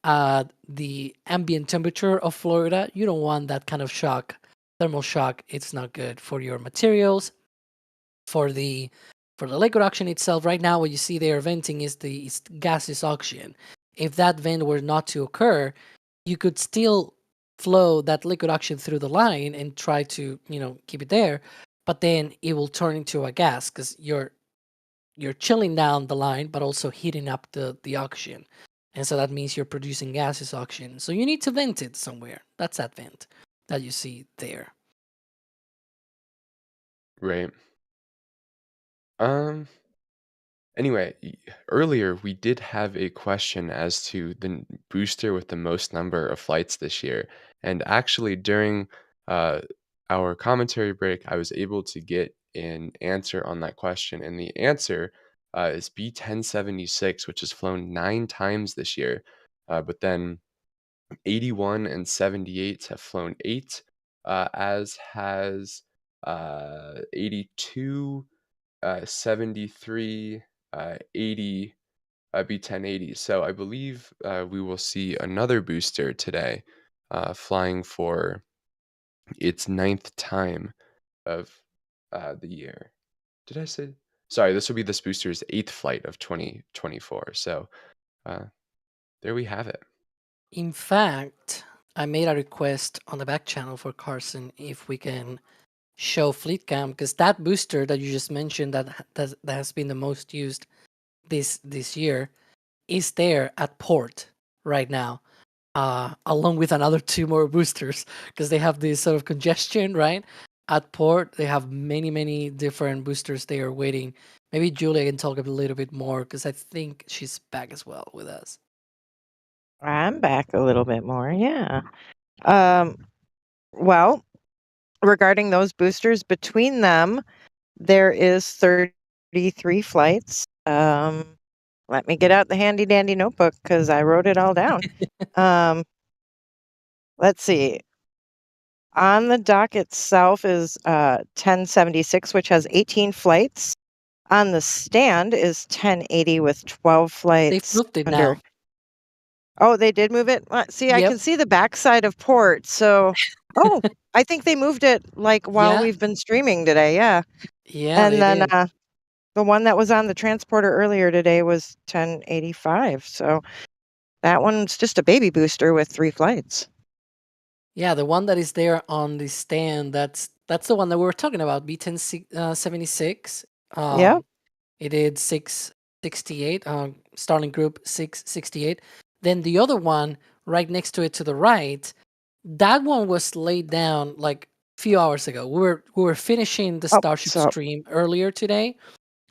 S8: the ambient temperature of Florida. You don't want that kind of shock, thermal shock. It's not good for your materials, for the liquid oxygen itself. Right now, what you see there venting is the gaseous oxygen. If that vent were not to occur, you could still flow that liquid oxygen through the line and try to keep it there, but then it will turn into a gas because you're chilling down the line but also heating up the oxygen, and so that means you're producing gaseous oxygen. So you need to vent it somewhere. That's that vent that you see there.
S6: Right. Um. Anyway, earlier we did have a question as to the booster with the most number of flights this year. And actually, during uh, our commentary break, I was able to get an answer on that question. And the answer is B1076, which has flown 9 times this year. But then 81 and 78 have flown 8, as has 82, 73, 80, B1080. So I believe we will see another booster today flying for its 9th time of the year. Did I say? Sorry, this will be this booster's 8th flight of 2024. So uh, there we have it.
S8: In fact, I made a request on the back channel for Carson if we can show fleet cam, because that booster that you just mentioned that has been the most used this year is there at port right now, along with another 2 more boosters, because they have this sort of congestion, right? At port, they have many different boosters there waiting. Maybe Julia can talk a little bit more because I think she's back as well with us.
S9: I'm back a little bit more, yeah. Well, regarding those boosters, between them, there is 33 flights. Let me get out the handy dandy notebook because I wrote it all down. let's see. On the dock itself is 1076, which has 18 flights. On the stand is 1080 with 12
S8: They've
S9: flights
S8: moved it
S9: under.
S8: now.
S9: Oh, they did move it? See, I can
S8: Yep.
S9: see the backside of port. So, oh, I think they moved it like while
S8: Yeah.
S9: we've been streaming today. Yeah.
S8: Yeah,
S9: And
S8: they
S9: then
S8: did.
S9: the one that was on the transporter earlier today was 1085. So that one's just a baby booster with 3 flights.
S8: Yeah, the one that is there on the stand, that's the one that we were talking about, B1076.
S9: Yep.
S8: It did 668, Starlink Group 668. Then the other one right next to it to the right, that one was laid down like a few hours ago. We were finishing the
S9: Oh,
S8: Starship
S9: so
S8: stream earlier today,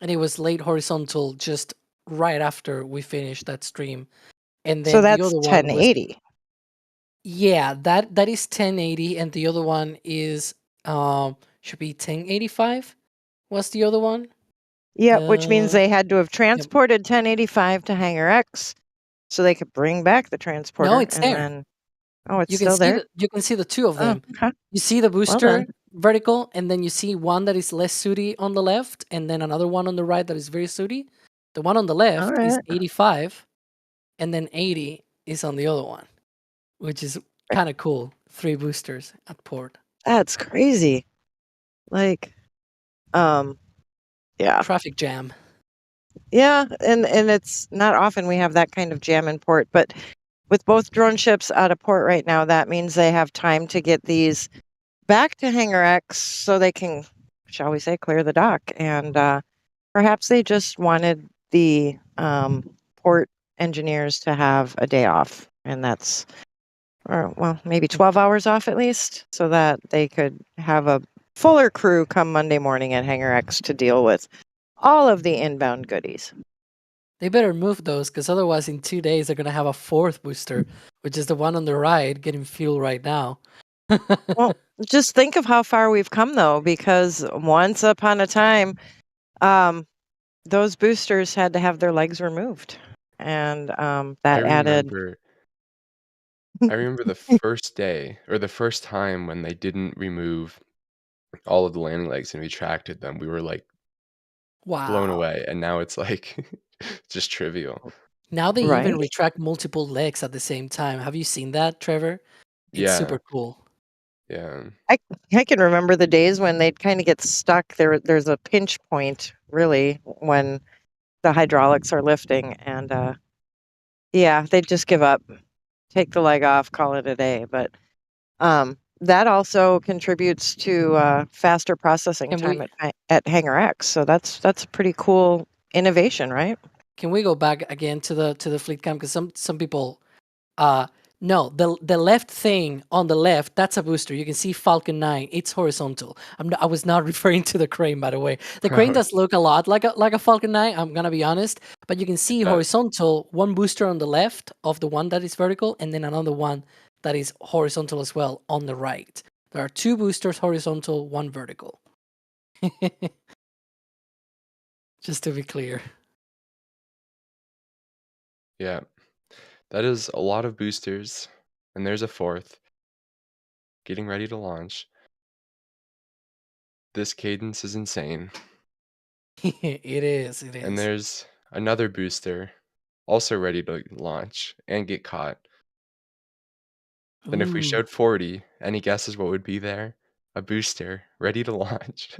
S8: and it was laid horizontal just right after we finished that stream. And
S9: so
S8: then the
S9: that's
S8: other one was
S9: 1080.
S8: yeah, that is 1080, and the other one is should be 1085. What's the other one?
S9: Yep, which means
S8: Uh,
S9: they had to have
S8: yep.
S9: transported 1085 to Hangar X so they could bring back the
S8: No,
S9: transporter
S8: it's
S9: and
S8: there.
S9: then oh, it's still there?
S8: You can see the two of
S9: Oh,
S8: them.
S9: okay.
S8: You see the
S9: Well then.
S8: booster vertical, and then you see one that is less sooty on the left, and then another one on the right that is very sooty. The one on the
S9: All
S8: left is
S9: right.
S8: 85, and then 80 is on the other one, which is kind of cool. 3 boosters at port.
S9: That's crazy. Like, yeah.
S8: Traffic jam.
S9: Yeah, and it's not often we have that kind of jam in port, but with both drone ships out of port right now, that means they have time to get these back to Hangar X so they can, shall we say, clear the dock. And perhaps they just wanted the port engineers to have a day off, and that's, or well, maybe 12 hours off at least, so that they could have a fuller crew come Monday morning at Hangar X to deal with all of the inbound goodies.
S8: They better move those, because otherwise in 2 days they're gonna have a 4th booster, which is the one on the right getting fuel right now.
S9: Well, just think of how far we've come though, because once upon a time, those boosters had to have their legs removed, and
S6: I
S9: that added.
S6: remember I remember the first day or the first time when they didn't remove all of the landing legs and retracted them. We were like blown
S8: Wow.
S6: away, and now it's like just trivial.
S8: Now they even
S9: Right?
S8: retract multiple legs at the same time. Have you seen that, Trevor? It's
S6: Yeah,
S8: super cool.
S6: yeah.
S9: I I can remember the days when they'd kind of get stuck. There's a pinch point really when the hydraulics are lifting, and yeah, they'd just give up, take the leg off, call it a day. But that also contributes to faster processing
S8: Can
S9: time
S8: we
S9: at Hangar X. So that's a pretty cool innovation, right?
S8: can we go back again to the fleet cam? Because some people no, the left thing on the left, that's a booster. You can see Falcon 9. It's horizontal. I was not referring to the crane, by the way. The crane does look a lot like a Falcon 9, I'm gonna be honest. But you can see
S6: That
S8: horizontal, one booster on the left of the one that is vertical, and then another one that is horizontal as well on the right. There are 2 boosters horizontal, 1 vertical. Just to be clear.
S6: yeah, that is a lot of boosters, and there's a 4th getting ready to launch. This cadence is insane.
S8: It is, it
S6: And
S8: is.
S6: there's another booster also ready to launch and get caught. Then if we
S8: Ooh.
S6: showed 40, any guesses what would be there? A booster ready to launch.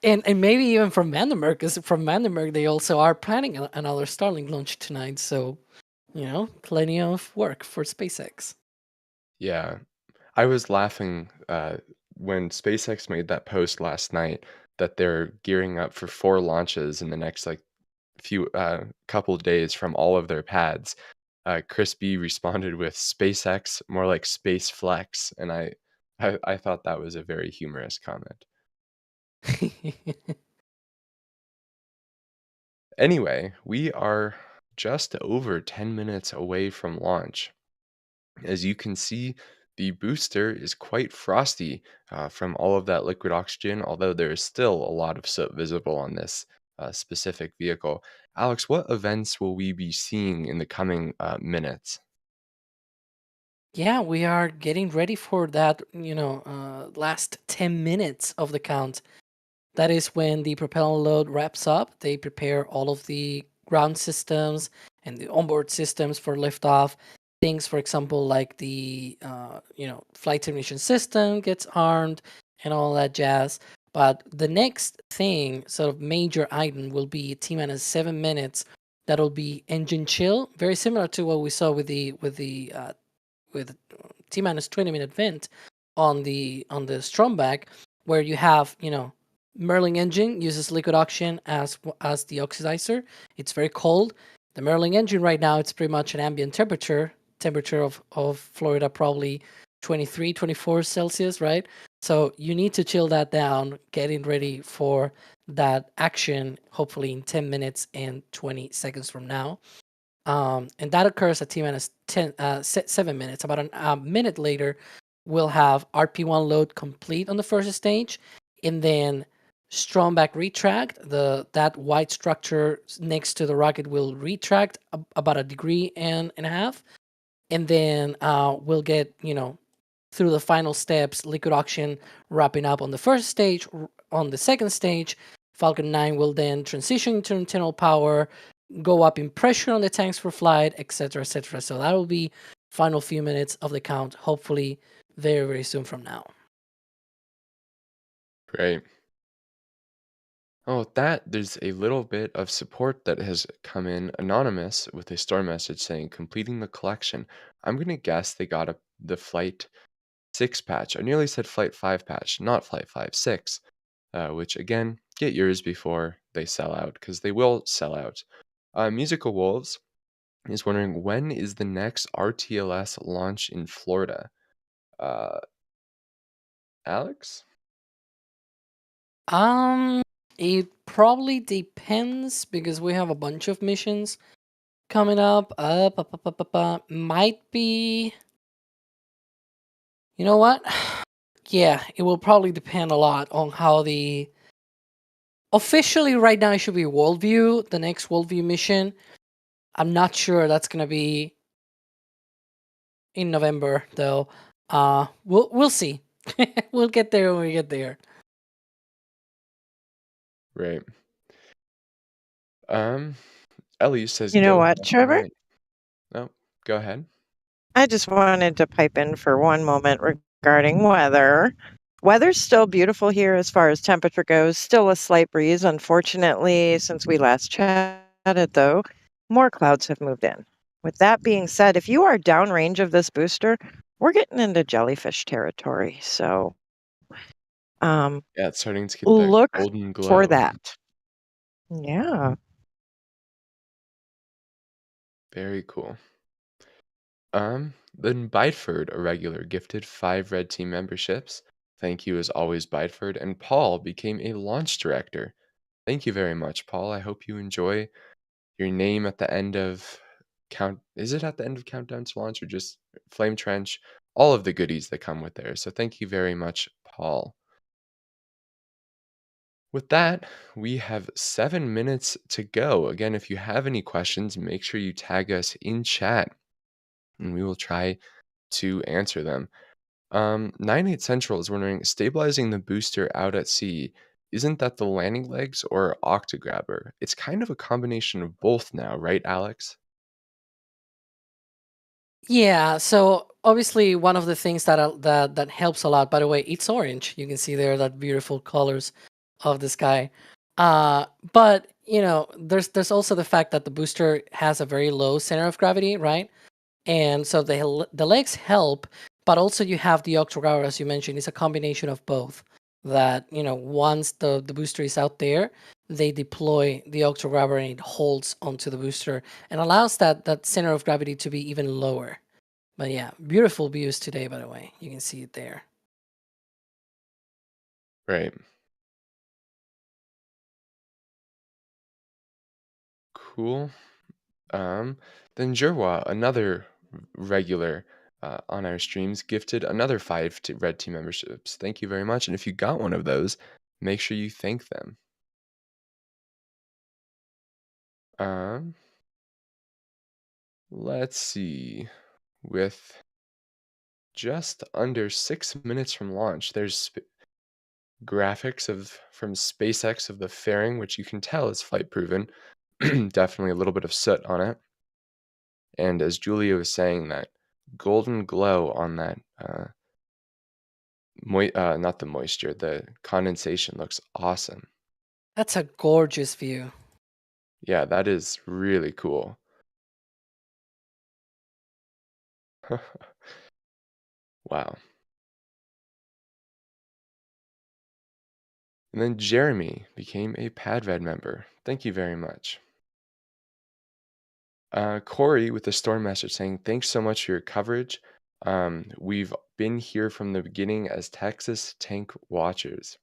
S8: And maybe even from Vandenberg, because from Vandenberg they also are planning another Starlink launch tonight. So, plenty of work for SpaceX.
S6: Yeah. I was laughing when SpaceX made that post last night that they're gearing up for 4 launches in the next like few couple days from all of their pads. Chris B responded with SpaceX, more like Space Flex, and I thought that was a very humorous comment. Anyway, we are just over 10 minutes away from launch. As you can see, the booster is quite frosty from all of that liquid oxygen, although there is still a lot of soot visible on this specific vehicle. Alex, what events will we be seeing in the coming minutes?
S8: Yeah, we are getting ready for that, last 10 minutes of the count. That is when the propellant load wraps up. They prepare all of the ground systems and the onboard systems for liftoff. Things, for example, like the flight termination system gets armed and all that jazz. But the next thing, sort of major item, will be T minus 7 minutes. That'll be engine chill, very similar to what we saw with T minus 20-minute vent on the Stromback, where you have Merlin engine uses liquid oxygen as the oxidizer. It's very cold. The Merlin engine right now, it's pretty much an ambient temperature of Florida, probably 23, 24 Celsius, right? So you need to chill that down, getting ready for that action, hopefully in 10 minutes and 20 seconds from now. And that occurs at T minus 7 minutes. About a minute later, we'll have RP1 load complete on the first stage, and then Stromback retract. That white structure next to the rocket will retract about a degree and a half, and then we'll get through the final steps, liquid oxygen wrapping up on the first stage. On the second stage, Falcon 9 will then transition to internal power, go up in pressure on the tanks for flight, etc., etc. So that will be final few minutes of the count, hopefully very, very soon from now.
S6: Great. Oh, with that, there's a little bit of support that has come in anonymous with a store message saying completing the collection. I'm gonna guess they got the flight 6 patch. I nearly said flight 5 patch, not flight 5, 6. Which again, get yours before they sell out, because they will sell out. Musical Wolves is wondering when is the next RTLS launch in Florida? Uh, Alex?
S8: Um, it probably depends because we have a bunch of missions coming up. Might be. You know what? Yeah, it will probably depend a lot on how the. Officially, right now, it should be Worldview, the next Worldview mission. I'm not sure that's gonna be in November though. We'll see. We'll get there when we get there.
S6: Right. Um, Ellie says
S9: You know
S6: go
S9: what,
S6: Falcon
S9: Trevor?
S6: 9. No, go ahead.
S9: I just wanted to pipe in for one moment regarding weather. Weather's still beautiful here as far as temperature goes. Still a slight breeze. Unfortunately, since we last chatted, though, more clouds have moved in. With that being said, if you are downrange of this booster, we're getting into jellyfish territory. So
S6: Yeah, it's starting to get that
S9: look
S6: golden
S9: for
S6: glow.
S9: that. Yeah.
S6: Very cool. Then Bideford, a regular, gifted 5 Red Team memberships. Thank you as always, Bideford. And Paul became a launch director. Thank you very much, Paul. I hope you enjoy your name at the end of count. Is it at the end of Countdown to Launch or just Flame Trench? All of the goodies that come with there. So thank you very much, Paul. With that, we have 7 minutes to go. Again, if you have any questions, make sure you tag us in chat and we will try to answer them. 98 Central is wondering, stabilizing the booster out at sea, isn't that the landing legs or octograbber? It's kind of a combination of both now, right, Alex?
S8: Yeah, so obviously one of the things that helps a lot. By the way, it's orange. You can see there that beautiful colors of the sky. But there's also the fact that the booster has a very low center of gravity, right? And so the legs help, but also you have the octograbber, as you mentioned. It's a combination of both. That once the booster is out there, they deploy the octograbber and it holds onto the booster and allows that center of gravity to be even lower. But yeah, beautiful views today, by the way. You can see it there.
S6: Right. Cool. Then Jerwa, another regular on our streams, gifted another 5 Red Team memberships. Thank you very much. And if you got one of those, make sure you thank them. Um, let's see. With just under 6 minutes from launch. There's graphics from SpaceX of the fairing, which you can tell is flight proven. Definitely a little bit of soot on it. And as Julia was saying, that golden glow on that, not the moisture, the condensation looks awesome.
S8: That's a gorgeous view.
S6: Yeah, that is really cool. Wow. And then Jeremy became a PadVed member. Thank you very much. Corey with the storm message saying, thanks so much for your coverage. We've been here from the beginning as Texas tank watchers.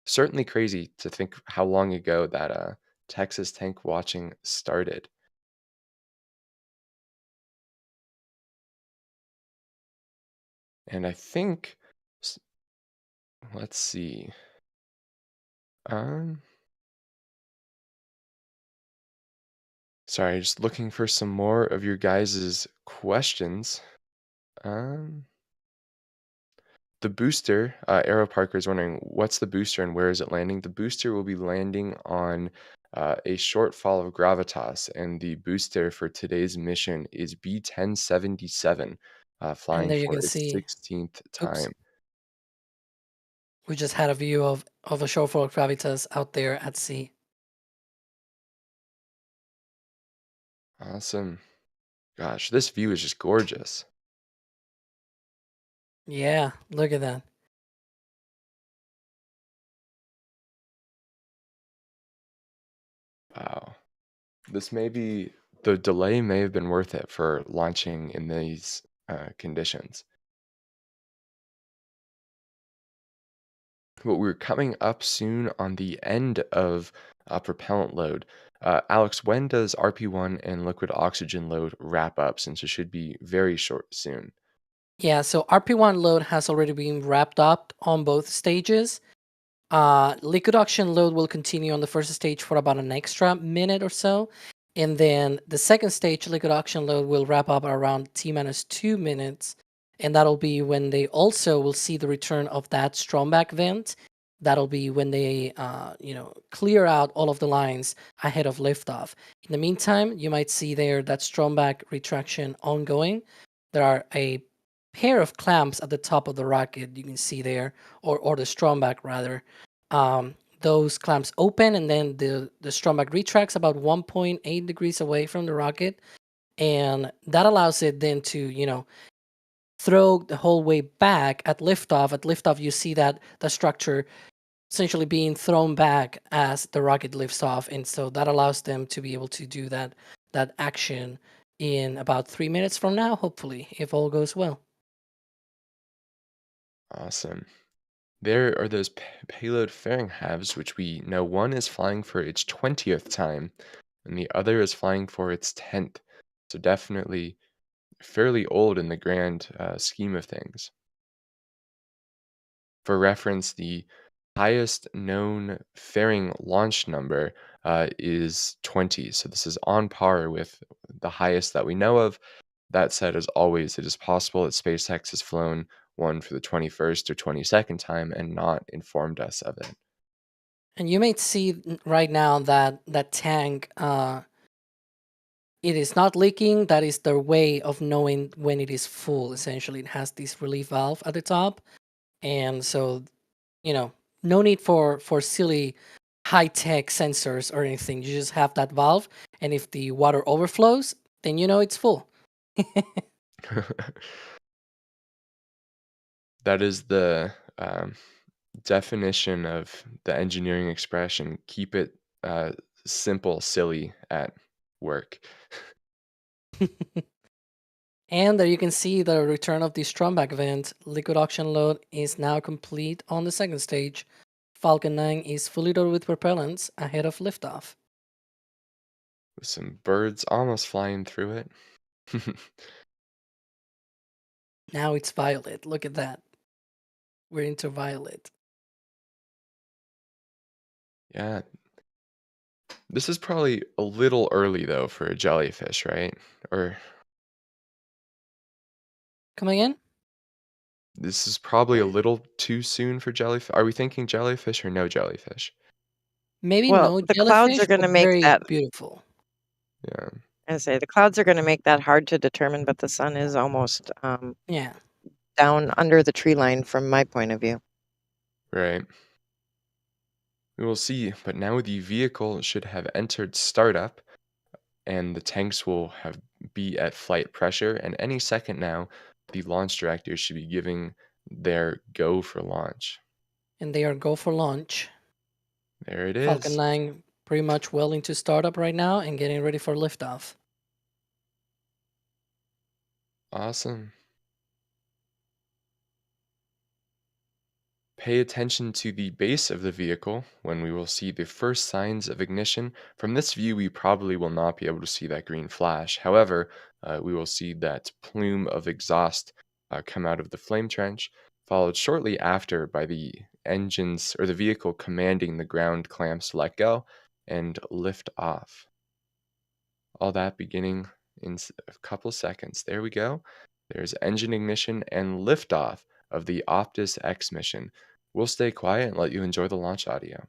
S6: Certainly crazy to think how long ago that Texas tank watching started. And I think, let's see. Sorry, just looking for some more of your guys' questions. The booster, Arrow Parker is wondering, what's the booster and where is it landing? The booster will be landing on a shortfall of Gravitas, and the booster for today's mission is B1077,
S8: And
S6: flying
S8: there you
S6: for
S8: can
S6: its
S8: see,
S6: 16th
S8: oops,
S6: time.
S8: we just had a view of a Shortfall Gravitas out there at sea.
S6: Awesome. Gosh, this view is just gorgeous.
S8: Yeah, look at that.
S6: Wow. The delay may have been worth it for launching in these conditions. But we're coming up soon on the end of propellant load. Alex, when does RP1 and liquid oxygen load wrap up, since it should be very short soon?
S8: Yeah, so RP1 load has already been wrapped up on both stages. Liquid oxygen load will continue on the first stage for about an extra minute or so. And then the second stage, liquid oxygen load, will wrap up around T-2 minutes. And that'll be when they also will see the return of that Stromback vent. That'll be when they, clear out all of the lines ahead of liftoff. In the meantime, you might see there that Stromback retraction ongoing. There are a pair of clamps at the top of the rocket you can see there, or the Stromback rather. Those clamps open, and then the Stromback retracts about 1.8 degrees away from the rocket, and that allows it then to throw the whole way back at liftoff. At liftoff, you see that the structure essentially being thrown back as the rocket lifts off, and so that allows them to be able to do that action in about 3 minutes from now, hopefully, if all goes well.
S6: Awesome. There are those payload fairing halves, which we know one is flying for its 20th time, and the other is flying for its 10th. So definitely fairly old in the grand scheme of things. For reference, the highest known fairing launch number is 20. So this is on par with the highest that we know of. That said, as always, it is possible that SpaceX has flown one for the 21st or 22nd time and not informed us of it.
S8: And you may see right now that tank, it is not leaking. That is their way of knowing when it is full. Essentially, it has this relief valve at the top, and so no need for silly high-tech sensors or anything. You just have that valve, and if the water overflows, then you know it's full.
S6: That is the definition of the engineering expression: keep it simple, silly at work.
S8: And there you can see the return of the Stromback vent. Liquid oxygen load is now complete on the second stage. Falcon 9 is fully loaded with propellants ahead of liftoff.
S6: With some birds almost flying through it.
S8: Now it's violet. Look at that. We're into violet.
S6: Yeah. This is probably a little early though for a jellyfish, right? Or
S8: Come again?
S6: This is probably a little too soon for jellyfish. Are we thinking jellyfish or no jellyfish?
S8: Maybe
S9: Well,
S8: no
S9: the clouds are
S8: jellyfish,
S9: going
S8: but
S9: to make
S8: very
S9: that.
S8: beautiful.
S6: Yeah,
S9: I say the clouds are going to make that hard to determine, but the sun is almost
S8: Yeah.
S9: down under the tree line from my point of view.
S6: right. We will see, but now the vehicle should have entered startup and the tanks will have be at flight pressure, and any second now, the launch directors should be giving their go for launch.
S8: And they are go for launch.
S6: There it
S8: Falcon
S6: is.
S8: 9 pretty much well into startup right now and getting ready for liftoff.
S6: Awesome. Pay attention to the base of the vehicle when we will see the first signs of ignition. From this view, we probably will not be able to see that green flash. However, we will see that plume of exhaust come out of the flame trench, followed shortly after by the engines or the vehicle commanding the ground clamps to let go and lift off. All that beginning in a couple seconds. There we go. There's engine ignition and liftoff of the Optus-X mission. We'll stay quiet and let you enjoy the launch audio.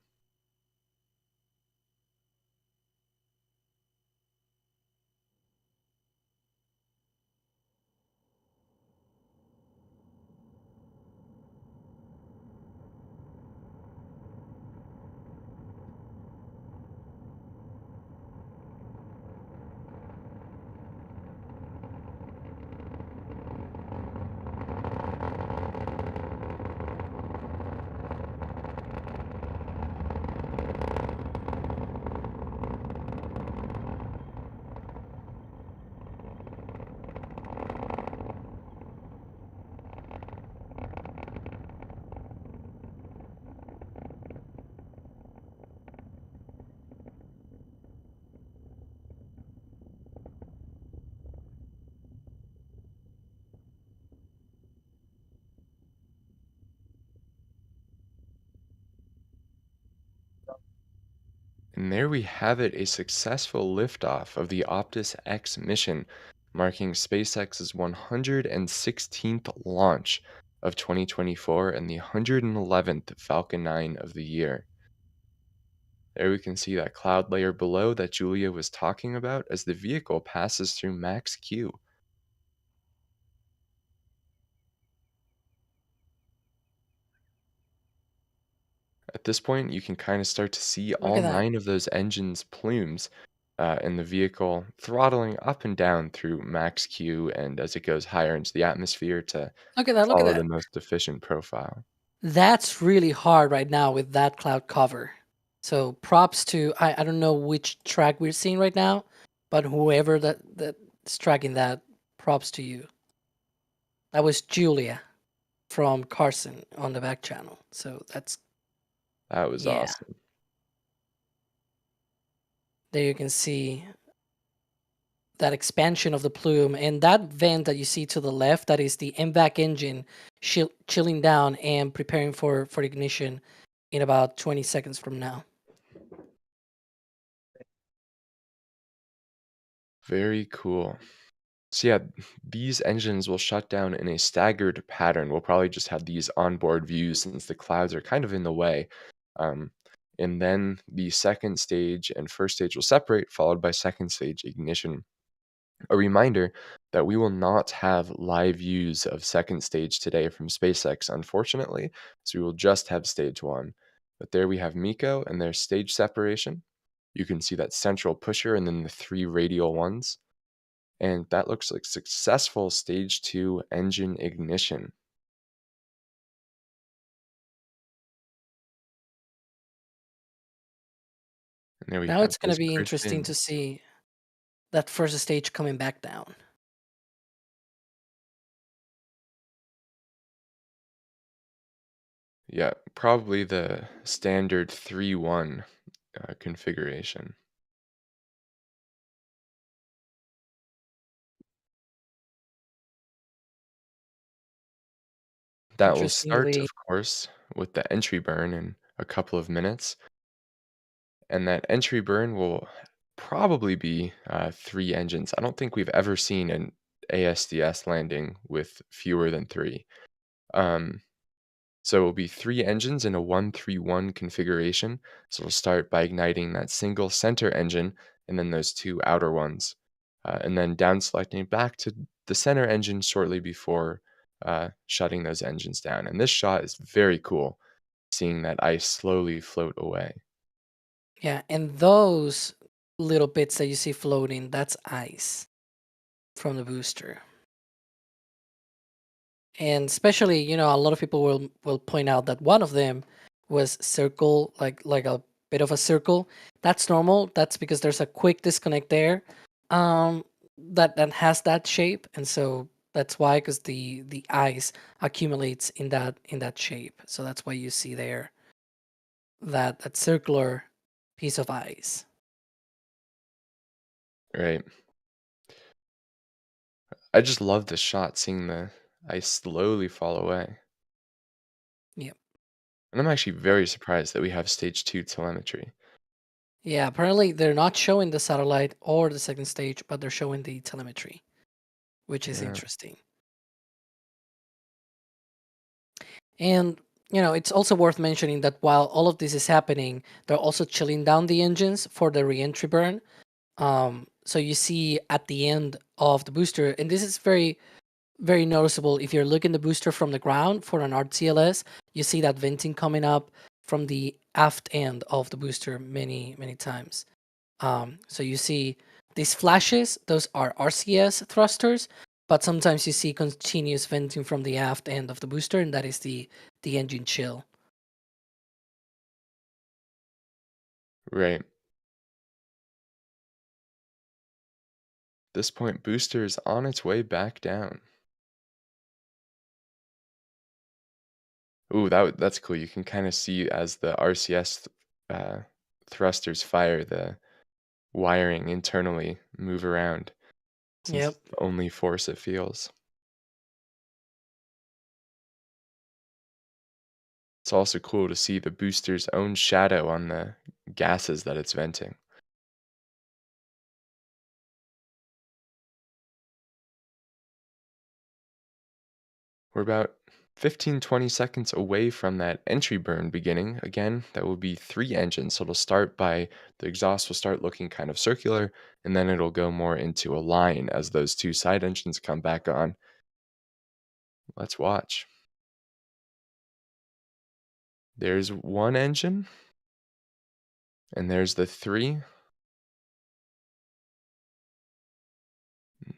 S6: And there we have it, a successful liftoff of the Optus-X mission, marking SpaceX's 116th launch of 2024 and the 111th Falcon 9 of the year. There we can see that cloud layer below that Julia was talking about as the vehicle passes through max Q. At this point, you can kind of start to see
S8: Look
S6: all
S8: at that.
S6: 9 of those engines' plumes in the vehicle throttling up and down through max Q and as it goes higher into the atmosphere to
S8: Look at that. Look at
S6: follow the
S8: that.
S6: most efficient profile.
S8: That's really hard right now with that cloud cover. So props to I don't know which track we're seeing right now, but whoever that's tracking that, props to you. That was Julia from Carson on the back channel. So that's
S6: That was
S8: yeah.
S6: awesome.
S8: There you can see that expansion of the plume and that vent that you see to the left, that is the MVAC engine chilling down and preparing for ignition in about 20 seconds from now.
S6: Very cool. So yeah, these engines will shut down in a staggered pattern. We'll probably just have these onboard views since the clouds are kind of in the way. Um, and then the second stage and first stage will separate, followed by second stage ignition. A reminder that we will not have live views of second stage today from SpaceX, unfortunately, so we will just have stage one. But there we have Miko and their stage separation. You can see that central pusher and then the 3 radial ones. And that looks like successful stage 2 engine ignition. And there we
S8: Now
S6: have
S8: it's going to
S6: this
S8: be interesting
S6: Christian.
S8: to see that first stage coming back down.
S6: Yeah, probably the standard 3-1 configuration. That will start,
S8: Interestingly,
S6: of course, with the entry burn in a couple of minutes. And that entry burn will probably be 3 engines. I don't think we've ever seen an ASDS landing with fewer than 3. So it will be 3 engines in a 1-3-1 configuration. So it'll start by igniting that single center engine and then those 2 outer ones, and then down selecting back to the center engine shortly before shutting those engines down. And this shot is very cool, seeing that ice slowly float away.
S8: Yeah, and those little bits that you see floating, that's ice from the booster. And especially, you know, a lot of people will point out that one of them was circle, like a bit of a circle. That's normal. That's because there's a quick disconnect there, that has that shape, and so that's why, because the ice accumulates in that shape. So that's why you see there that circular piece of ice.
S6: Right. I just love the shot, seeing the ice slowly fall away.
S8: Yep.
S6: And I'm actually very surprised that we have stage 2 telemetry.
S8: Yeah, apparently they're not showing the satellite or the second stage, but they're showing the telemetry, which is
S6: Yeah.
S8: interesting. And, you know, it's also worth mentioning that while all of this is happening, they're also chilling down the engines for the reentry burn. So you see at the end of the booster, and this is very, very noticeable. If you're looking the booster from the ground for an RTLS, you see that venting coming up from the aft end of the booster many, many times. So you see these flashes, those are RCS thrusters, but sometimes you see continuous venting from the aft end of the booster, and that is the engine chill.
S6: Right. At this point, booster is on its way back down. Ooh, that's cool. You can kind of see as the RCS thrusters fire, the wiring internally move around, since
S8: Yep.
S6: it's the only force it feels. It's also cool to see the booster's own shadow on the gases that it's venting. We're about 15-20 seconds away from that entry burn beginning. Again, that will be 3 engines. So it'll start by the exhaust will start looking kind of circular, and then it'll go more into a line as those 2 side engines come back on. Let's watch. There's 1 engine, and there's the 3.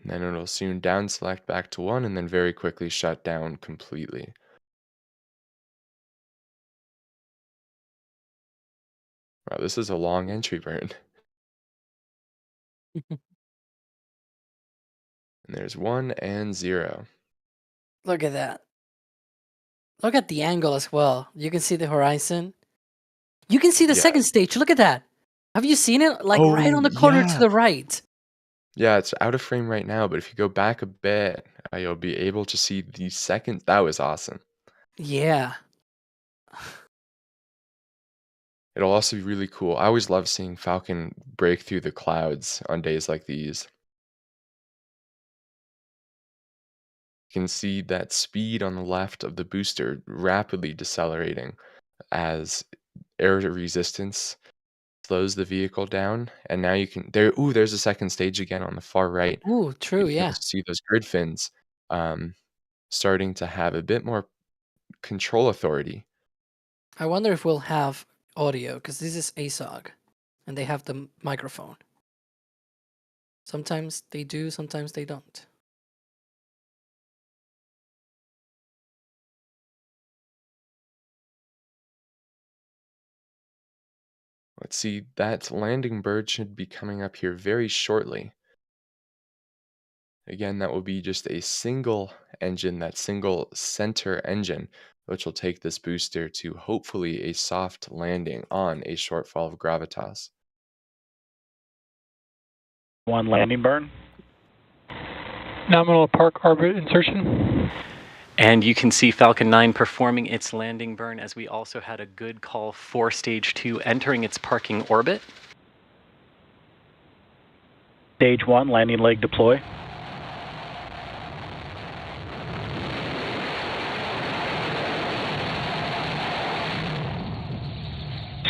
S6: And then it'll soon down select back to 1 and then very quickly shut down completely. Wow, this is a long entry burn. And there's 1 and 0.
S8: Look at that. Look at the angle as well. You can see the horizon. You can see the
S6: Yeah.
S8: second stage. Look at that. Have you seen it? Like right
S6: Oh,
S8: on the corner to
S6: yeah.
S8: the right.
S6: Yeah, it's out of frame right now, but if you go back a bit, you'll be able to see the second. That was awesome.
S8: Yeah.
S6: It'll also be really cool. I always love seeing Falcon break through the clouds on days like these. You can see that speed on the left of the booster rapidly decelerating as air resistance slows the vehicle down, and now you can there's a second stage again on the far right.
S8: Ooh, true.
S6: You
S8: Yeah.
S6: can see those grid fins starting to have a bit more control authority.
S8: I wonder if we'll have audio, because this is ASOG and they have the microphone. Sometimes they do, sometimes they don't.
S6: Let's see, that landing bird should be coming up here very shortly. Again, that will be just a single engine, that single center engine, which will take this booster to hopefully a soft landing on a shortfall of Gravitas.
S2: 1 landing burn.
S7: Nominal park orbit insertion.
S10: And you can see Falcon 9 performing its landing burn, as we also had a good call for Stage 2 entering its parking orbit.
S2: Stage 1, landing leg deploy.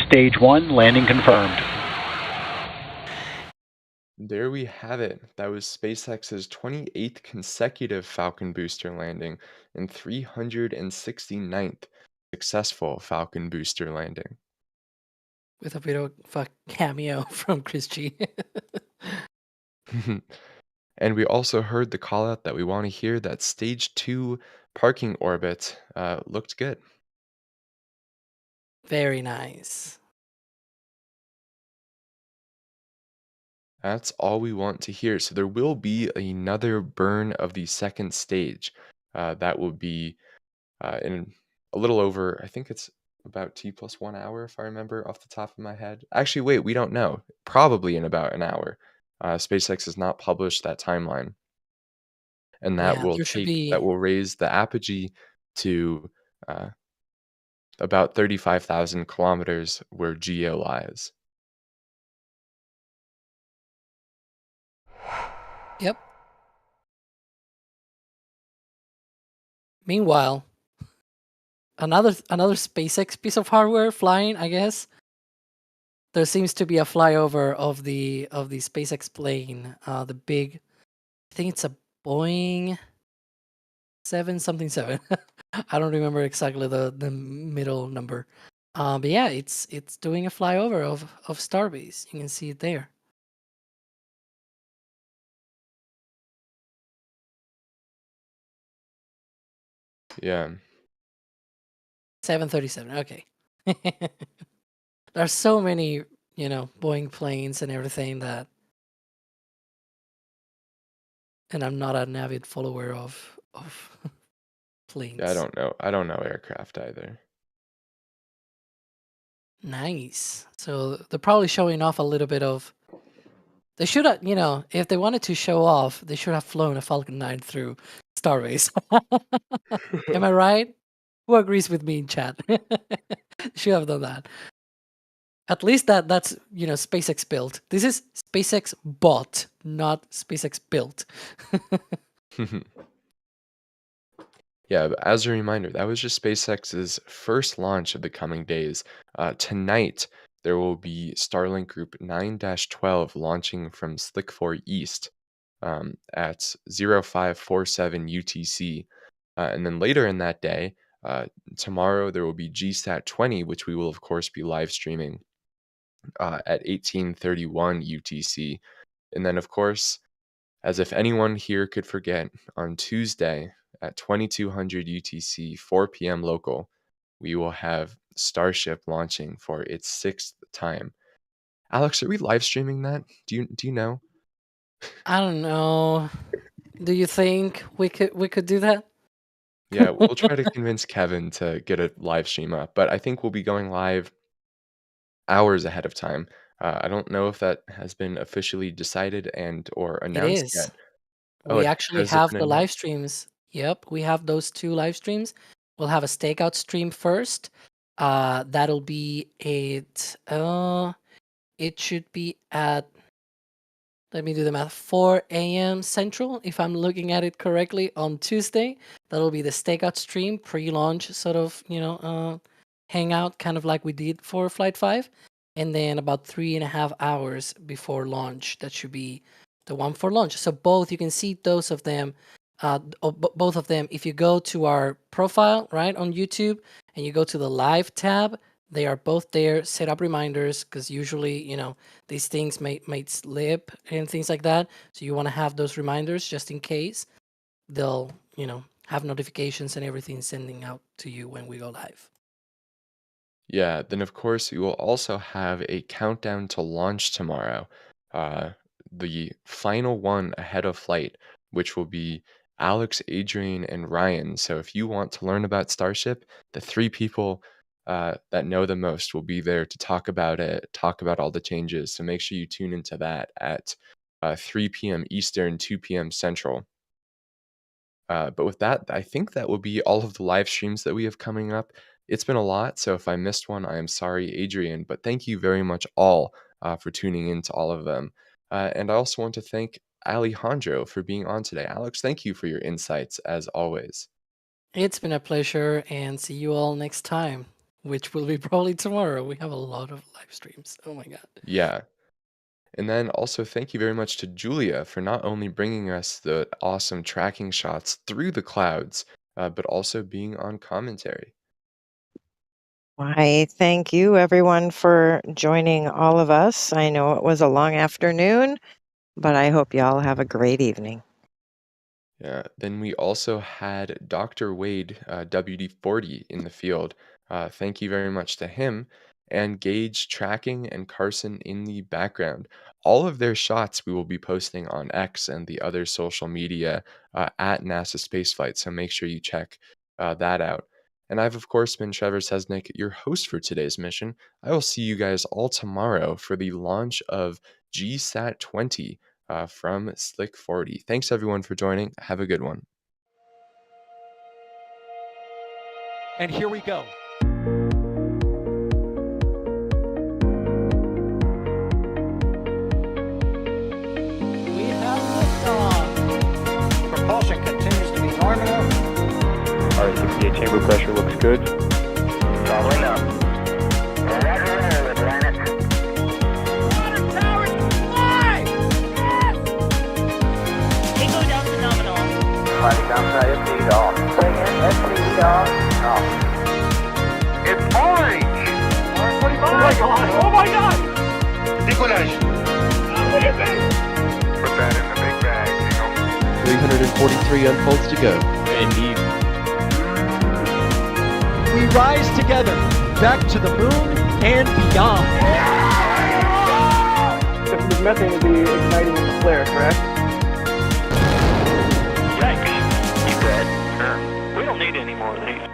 S2: Stage 1, landing confirmed.
S6: There we have it. That was SpaceX's 28th consecutive Falcon booster landing and 369th successful Falcon booster landing.
S8: With a bit of a cameo from Chris G.
S6: And we also heard the call out that we want to hear that stage 2 parking orbit looked good.
S8: Very nice.
S6: That's all we want to hear. So there will be another burn of the second stage. That will be in a little over, I think it's about T plus 1 hour, if I remember off the top of my head. Actually, wait, we don't know. Probably in about an hour. SpaceX has not published that timeline. And that
S8: Yeah,
S6: will
S8: there should be.
S6: raise the apogee to about 35,000 kilometers where Geo lies.
S8: Yep. Meanwhile, another SpaceX piece of hardware flying, I guess. There seems to be a flyover of the SpaceX plane, the big, I think it's a Boeing 777. I don't remember exactly the middle number. But yeah, it's doing a flyover of Starbase. You can see it there.
S6: Yeah.
S8: 737. Okay. There's so many, Boeing planes and everything that, and I'm not an avid follower of planes.
S6: Yeah, I don't know aircraft either.
S8: Nice. So they're probably showing off a little bit of. They should have, if they wanted to show off, they should have flown a Falcon 9 through Starbase. Am I right? Who agrees with me in chat? Should have done that. At least that's SpaceX built. This is SpaceX bought, not SpaceX built.
S6: Yeah, but as a reminder, that was just SpaceX's first launch of the coming days. Tonight, there will be Starlink Group 9-12 launching from Slick 4 East at 0547 UTC. And then later in that day, tomorrow, there will be GSAT 20, which we will, of course, be live streaming at 1831 UTC. And then, of course, as if anyone here could forget, on Tuesday at 2200 UTC, 4 p.m. local, we will have Starship launching for its 6th time. Alex, are we live streaming that? Do you know?
S8: I don't know. Do you think we could do that?
S6: Yeah, we'll try to convince Kevin to get a live stream up, but I think we'll be going live hours ahead of time. I don't know if that has been officially decided and or
S8: It
S6: announced
S8: is.
S6: yet. Oh,
S8: We
S6: it
S8: actually
S6: has it
S8: have
S6: been
S8: the live
S6: announced?
S8: streams. Yep, we have those 2 live streams. We'll have a stakeout stream first. That'll be it should be at, let me do the math, 4 a.m. Central, if I'm looking at it correctly, on Tuesday. That'll be the stakeout stream, pre-launch sort of, hangout, kind of like we did for Flight 5. And then about 3.5 hours before launch, that should be the one for launch. So both, you can see those of them, both of them. If you go to our profile, right, on YouTube, and you go to the live tab, they are both there. Set up reminders, because usually, these things might slip and things like that. So you want to have those reminders just in case. They'll, have notifications and everything sending out to you when we go live.
S6: Yeah, then of course we will also have a countdown to launch tomorrow. The final one ahead of flight, which will be Alex, Adrian, and Ryan. So if you want to learn about Starship, the 3 people that know the most will be there to talk about it, talk about all the changes. So make sure you tune into that at 3 p.m. Eastern, 2 p.m. Central. But with that, I think that will be all of the live streams that we have coming up. It's been a lot, so if I missed one, I am sorry, Adrian, but thank you very much all for tuning in to all of them. And I also want to thank Alejandro for being on today. Alex, thank you for your insights as always.
S8: It's been a pleasure, and see you all next time. which will be probably tomorrow. We have a lot of live streams. Oh my god.
S6: Yeah. And then also thank you very much to Julia for not only bringing us the awesome tracking shots through the clouds, but also being on commentary.
S9: Why, thank you everyone for joining all of us. I know it was a long afternoon, but I hope you all have a great evening.
S6: Yeah. Then we also had Dr. Wade, WD-40 in the field. Thank you very much to him, and Gage Tracking and Carson in the background. All of their shots we will be posting on X and the other social media at NASA Spaceflight, so make sure you check that out. And I've, of course, been Trevor Sesnick, your host for today's mission. I will see you guys all tomorrow for the launch of GSAT-20 from Slick 40. Thanks, everyone, for joining. Have a good one.
S1: And here we go. We have liftoff.
S4: Propulsion continues to be nominal.
S3: R68 chamber pressure looks good.
S4: Doubling up. Roger, with planet.
S5: Water towers, fly! Yes! Tango down to nominal.
S4: Fighting downside ST off. Bring in ST off. Off. It's orange!
S5: R45! Oh my god! Oh my god!
S4: Decollage. Put that in the big bag, Jingle.
S2: 343 unfolds to go.
S10: Indeed.
S1: We rise together back to the moon and beyond.
S7: This methane will be igniting in the flare, correct?
S4: Yikes. You good? Sure. We don't need any more of these.